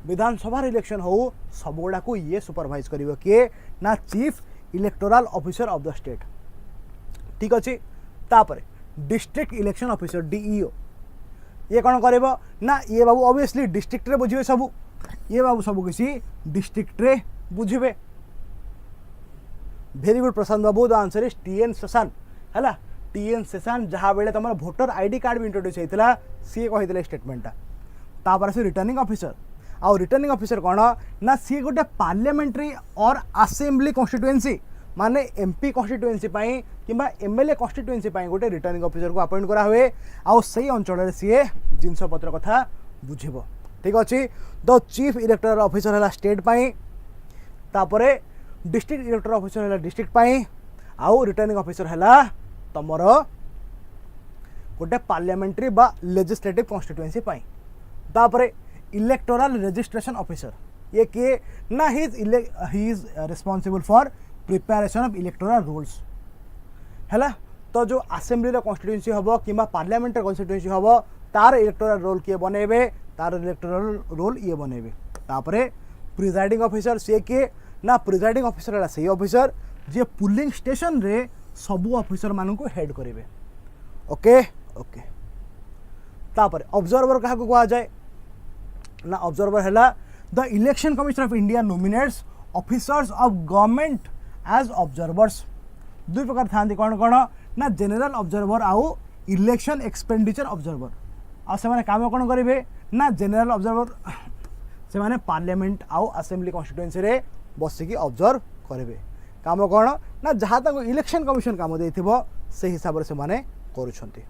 विधानसभा इलेक्शन हो सब गुड़ा को ये सुपरवाइज करिवो किए ना chief electoral officer of the state. ठीक अच्छे तापर डिस्ट्रिक्ट इलेक्शन ऑफिसर डीईओ ये कौन करिवो ना ये बाबू ऑब्वियसली डिस्ट्रिक्ट रे बुझिबे सब ये बाबू सब किसी डिस्ट्रिक्ट रे बुझिबे। Very good Prashant babu the answer is T N Seshan है टीएन सेशन जहाँ बेले तुम भोटर आईडी कार्ड भी इंट्रोड्यूस होता सी कही स्टेटमेंटा। तापर से रिटर्निंग ऑफिसर आउ रिटर्निंग ऑफिसर कौन ना सी गोटे पार्लियामेंट्री और असेंबली कन्स्टिट्युएंसी माने एमपी कन्स्टिट्युएंसी किंबा एमएलए कन्स्टिट्युएंसी गोटे रिटर्निंग ऑफिसर को अपॉइंट करा हुए आउ सही अंचल सी जिनस पत्र कथा बुझिबो। ठीक अच्छे द चीफ इलेक्टोरल ऑफिसर है स्टेट तापरे डिस्ट्रिक्ट इलेक्टोरल ऑफिसर है डिस्ट्रिक्ट आउ रिटर्निंग ऑफिसर है तमर गोटे पार्लियामेंट्री बा लेजिस्लेटिव कन्स्टिट्युएंसी तापरे इलेक्टोरल रजिस्ट्रेशन ऑफिसर ये किए ना he is responsible for preparation of electoral rules है। तो जो असेंबली कन्स्टिट्युएंसी हम कि पार्लियामेंट कन्स्टिट्युएंसी हम तार इलेक्टोरल रोल किए बनइबे तार इलेक्टोरल रोल ये बनइबे। तापरे प्रिजाइडिंग ऑफिसर सी किए ना प्रिजाइडिंग ऑफिसर है सही ऑफिसर जे पुलिंग स्टेशन रे सबू ऑफिसर मान को हेड करेंगे। ओके ओके तापर ऑब्जर्वर क्या कहा जाए ना ऑब्जर्वर है the election commission of India nominates officers of government as observers. दुई प्रकार था कौन कौन ना जनरल ऑब्जर्वर आउ इलेक्शन एक्सपेंडिचर ऑब्जर्वर आ काम कौन करेंगे ना जनरल ऑब्जर्वर से माने पार्लियामेंट आउ असेंबली कन्स्टिट्युएंसी रे बसिकी ऑब्जर्व करेंगे। काम कौन ना जहाँ तक इलेक्शन कमिशन काम दे से हिसाब से माने करुछंती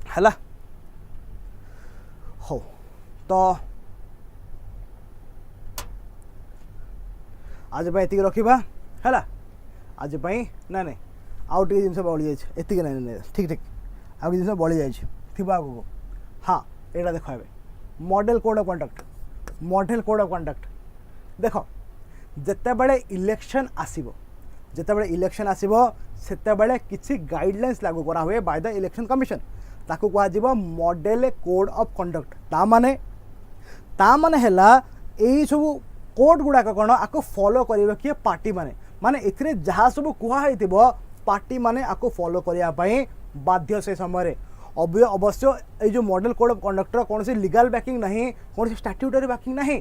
है। हो तो आज ये रखा है आज ना नहीं आउ टे जिन बढ़ी जाए ना ठीक ठीक आउ जिन बढ़ी जाए आगे हाँ यहाँ देख मॉडल कोड ऑफ कंडक्ट देख जितेबाला इलेक्शन आसब जितेबाला इलेक्शन आसब से किसी गाइडलाइंस लागू करा हुए बाय द इलेक्शन कमिशन ताकू कह मॉडल कोड ऑफ कंडक्ट तामाने हैला यही सब कोड गुड़ाक कौन आपको फॉलो करेंगे किए पार्टी माने माने एथिरे जहाँ सब कहुई पार्टी माने आपको फॉलो करने बाध्य से समय अवश्य ये जो मॉडल कोड ऑफ कंडक्टर कौन सी लीगल बैकिंग नहीं कौन सी स्टैट्यूटरी बैकिंग नहीं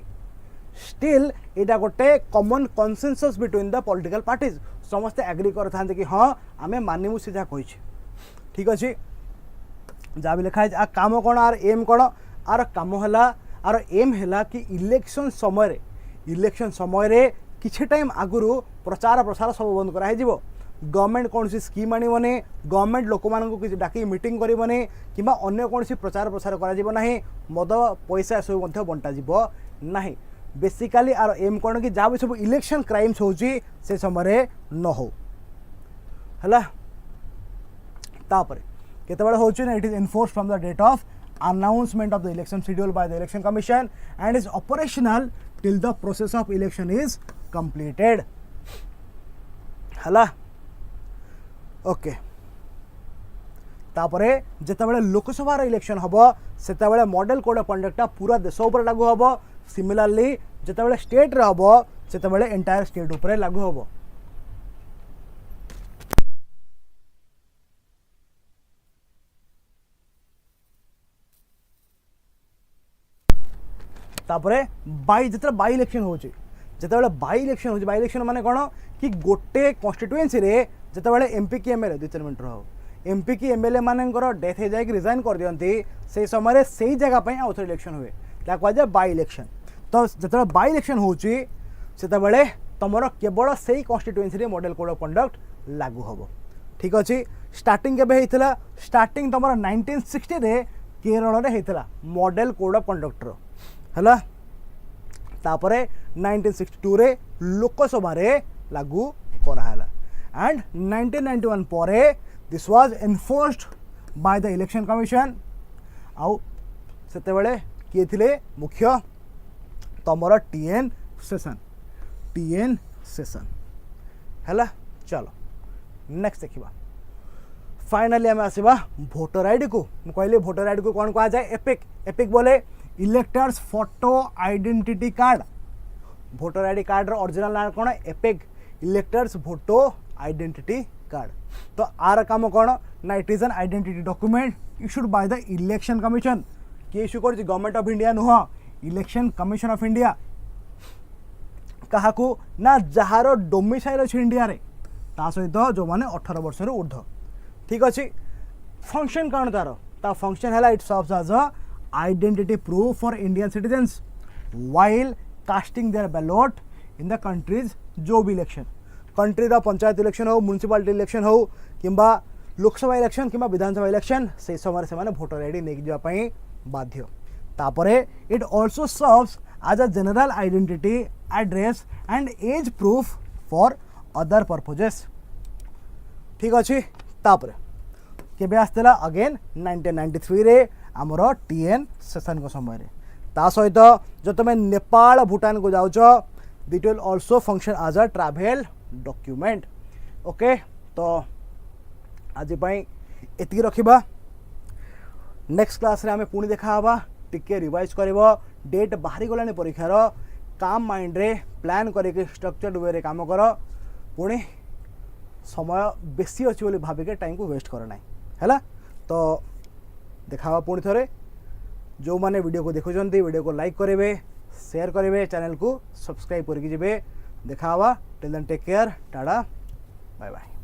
स्टिल यहाँ गोटे common consensus between the political parties समस्ते एग्री करते कि हाँ आम मानमु से जहाँ कही। ठीक अच्छे जहाँ भी लिखा है आ काम कौन आर एम कौन आर काम है आर एम है कि इलेक्शन समय किसी टाइम आगु प्रचार प्रसार सब बंद कराई गवर्नमेंट कौन सी स्कीम आने गवर्नमेंट लोक मानू किसी डाक मीटिंग करने कि अन्य कौन प्रचार प्रसार करा मद पैसा सब बंटा ना बेसिकाली आर एम कौन कि जहाँ भी सब इलेक्शन क्राइम्स हो से समय न हो है। केतबेले होची ना it is enforce from the date of announcement of the election schedule by the election commission and is operational till the process of election is completed है। ओके तापरे जितेबाला लोकसभा इलेक्शन हम से मॉडल कोड ऑफ कंडक्ट पूरा देश उपर लागू हम सिमिलरली जितेबाला स्टेट रे हम से एंटायर स्टेट उपर लागू हम। तापरे जिते बाई इलेक्शन होचे जितेबाला बाई इलेक्शन माने कौन कि गोटे कन्स्टिट्युएंसी रे जितेबाला एमपी की एमएलए 2-3 मिनट रहो एमपी की एमएलए मानकर डेथ हो जाए रिजाइन कर दियंती से समय से जगह पे आउथर इलेक्शन हुए क्या कह जाए बाई इलेक्शन। तो जिते बाई इलेक्शन होची सेतेबेले तुमर केवल से कन्स्टिट्युएंसी रे मॉडल कोड ऑफ कंडक्ट लागू हम। ठीक अच्छे स्टार्टिंग केबे हेइतला स्टार्टिंग तुमर 1960 रे केरल रे हेइतला मॉडल कोड ऑफ कंडक्टर है। तापरे 1962 रे लोकसभा रे लागू कराला एंड 1991 परे this was enforced bye the election commission आउ सेतेबेले किए थिले मुख्य तुमर टीएन सेशन है। चलो नेक्स्ट देखा फाइनाली आम आसवा भोटर आईडी को कहली भोटर आईडी को कौन कह जाए एपिक एपिक बोले electors photo identity card voter ID card original ना कौन EPIC electors photo identity card. तो आर काम कौन ना it is an identity document issued by the election commission किए इश्यू कर गवर्नमेंट ऑफ इंडिया नुह इलेक्शन कमिशन ऑफ इंडिया क्या ना जार डोमिसाइल अच्छे इंडिया रे ता सहित जो मैंने 18 वर्ष ऊर्ध्व ठीक अच्छे। फंक्शन कौन तार फंक्शन है it serves as a identity proof for Indian citizens while casting their ballot in the countries जो भी इलेक्शन कंट्री पंचायत इलेक्शन हो म्युनिसिपालिटी इलेक्शन हो किंबा लोकसभा इलेक्शन किंबा विधानसभा इलेक्शन से समय से भोटर आईडी नहीं जावाई बाध्य। तापरे it also serves as a general identity address and as proof for other purposes ठीक अच्छे। तापरे केबे आसला अगेन 1993 रे आमर टीएन सेशन को समय रे ता सहित जो तुम नेपाल भूटान को जाऊच it will also function as a travel document okay. तो आज एति रखिबा नेक्स्ट क्लास रे आमे पुणी देखा टिके रिवाइज करबो डेट बाहरी गलानी परीक्षार काम माइंड रे प्लान करके स्ट्रक्चर्ड वे रे काम कर पुणी समय बेसी अच्छी बोली भाविके टाइम को वेस्ट करना है। तो देखा पुणी थे जो मैंने वीडियो को देखुं वीडियो को लाइक करेंगे शेयर करेंगे चैनल को सब्सक्राइब करके देखा टिल देन टेक केयर टाटा बाय बाय।